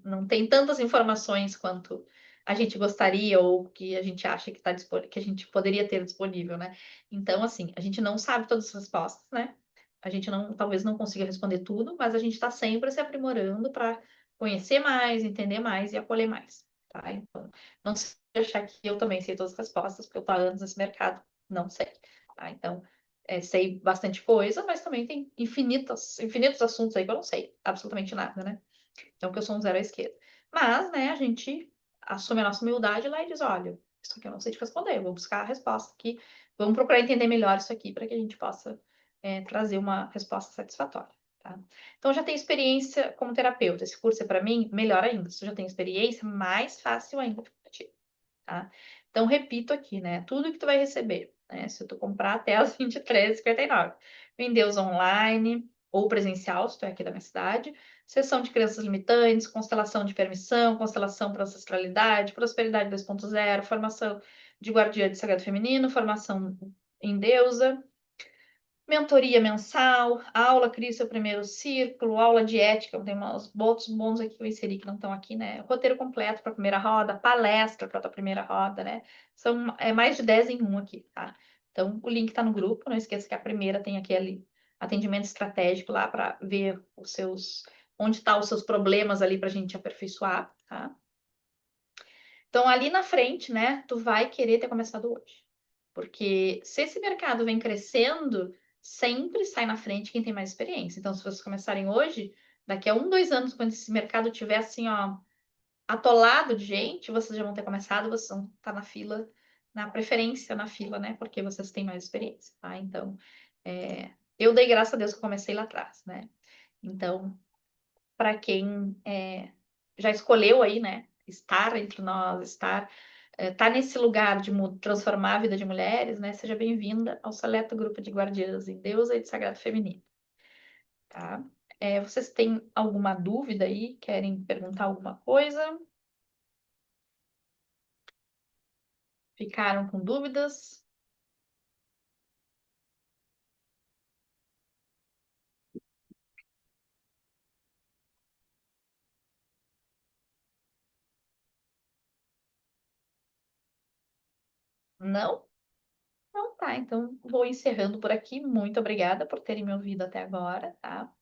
não tem tantas informações quanto a gente gostaria ou que a gente acha que que a gente poderia ter disponível, né? Então, assim, a gente não sabe todas as respostas, né? A gente talvez não consiga responder tudo, mas a gente está sempre se aprimorando para conhecer mais, entender mais e acolher mais, tá? Então, não se achar que eu também sei todas as respostas, porque eu estou há anos nesse mercado, não sei, tá? Então, sei bastante coisa, mas também tem infinitos assuntos aí que eu não sei absolutamente nada, né? Então, que eu sou um zero à esquerda. Mas, né, a gente assume a nossa humildade lá e diz, olha, isso aqui eu não sei te responder, eu vou buscar a resposta aqui, vamos procurar entender melhor isso aqui para que a gente possa trazer uma resposta satisfatória. tá? Então, já tem experiência como terapeuta. Esse curso é para mim, melhor ainda. Se tu já tem experiência, mais fácil ainda para ti, tá? Então, repito aqui, né? Tudo que tu vai receber, né? Se tu comprar até as 23h59. Windows online ou presencial, se tu é aqui da minha cidade. Sessão de crenças limitantes, constelação de permissão, constelação para ancestralidade, prosperidade 2.0, formação de guardiã de sagrado feminino, formação em deusa, mentoria mensal, aula Crie Seu Primeiro Círculo, aula de ética, tem uns outros bons aqui que eu inseri que não estão aqui, né? Roteiro completo para a primeira roda, palestra para a tua primeira roda, né? São mais de 10 em um aqui, tá? Então, o link está no grupo, não esqueça que a primeira tem aquele atendimento estratégico lá para ver onde estão os seus problemas ali para a gente aperfeiçoar, tá? Então, ali na frente, né, tu vai querer ter começado hoje. Porque se esse mercado vem crescendo, sempre sai na frente quem tem mais experiência. Então, se vocês começarem hoje, daqui a 1, 2 anos, quando esse mercado tiver assim, ó, atolado de gente, vocês já vão ter começado, vocês vão estar na fila, na preferência na fila, né? Porque vocês têm mais experiência, tá? Então, eu dei graças a Deus que eu comecei lá atrás, né? Então, para quem já escolheu aí, né? Estar entre nós, tá nesse lugar de transformar a vida de mulheres, né? Seja bem-vinda ao seleto grupo de guardiãs em Deusa e de Sagrado Feminino, tá? Vocês têm alguma dúvida aí? Querem perguntar alguma coisa? Ficaram com dúvidas? Não? Não, tá. Então, vou encerrando por aqui. Muito obrigada por terem me ouvido até agora, tá?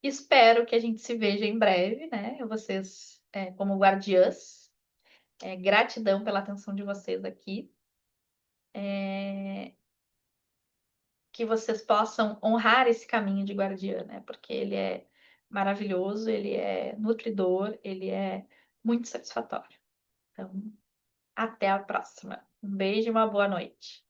Espero que a gente se veja em breve, né? Vocês, como guardiãs. Gratidão pela atenção de vocês aqui. Que vocês possam honrar esse caminho de guardiã, né? Porque ele é maravilhoso, ele é nutridor, ele é muito satisfatório. Então, até a próxima. Um beijo e uma boa noite.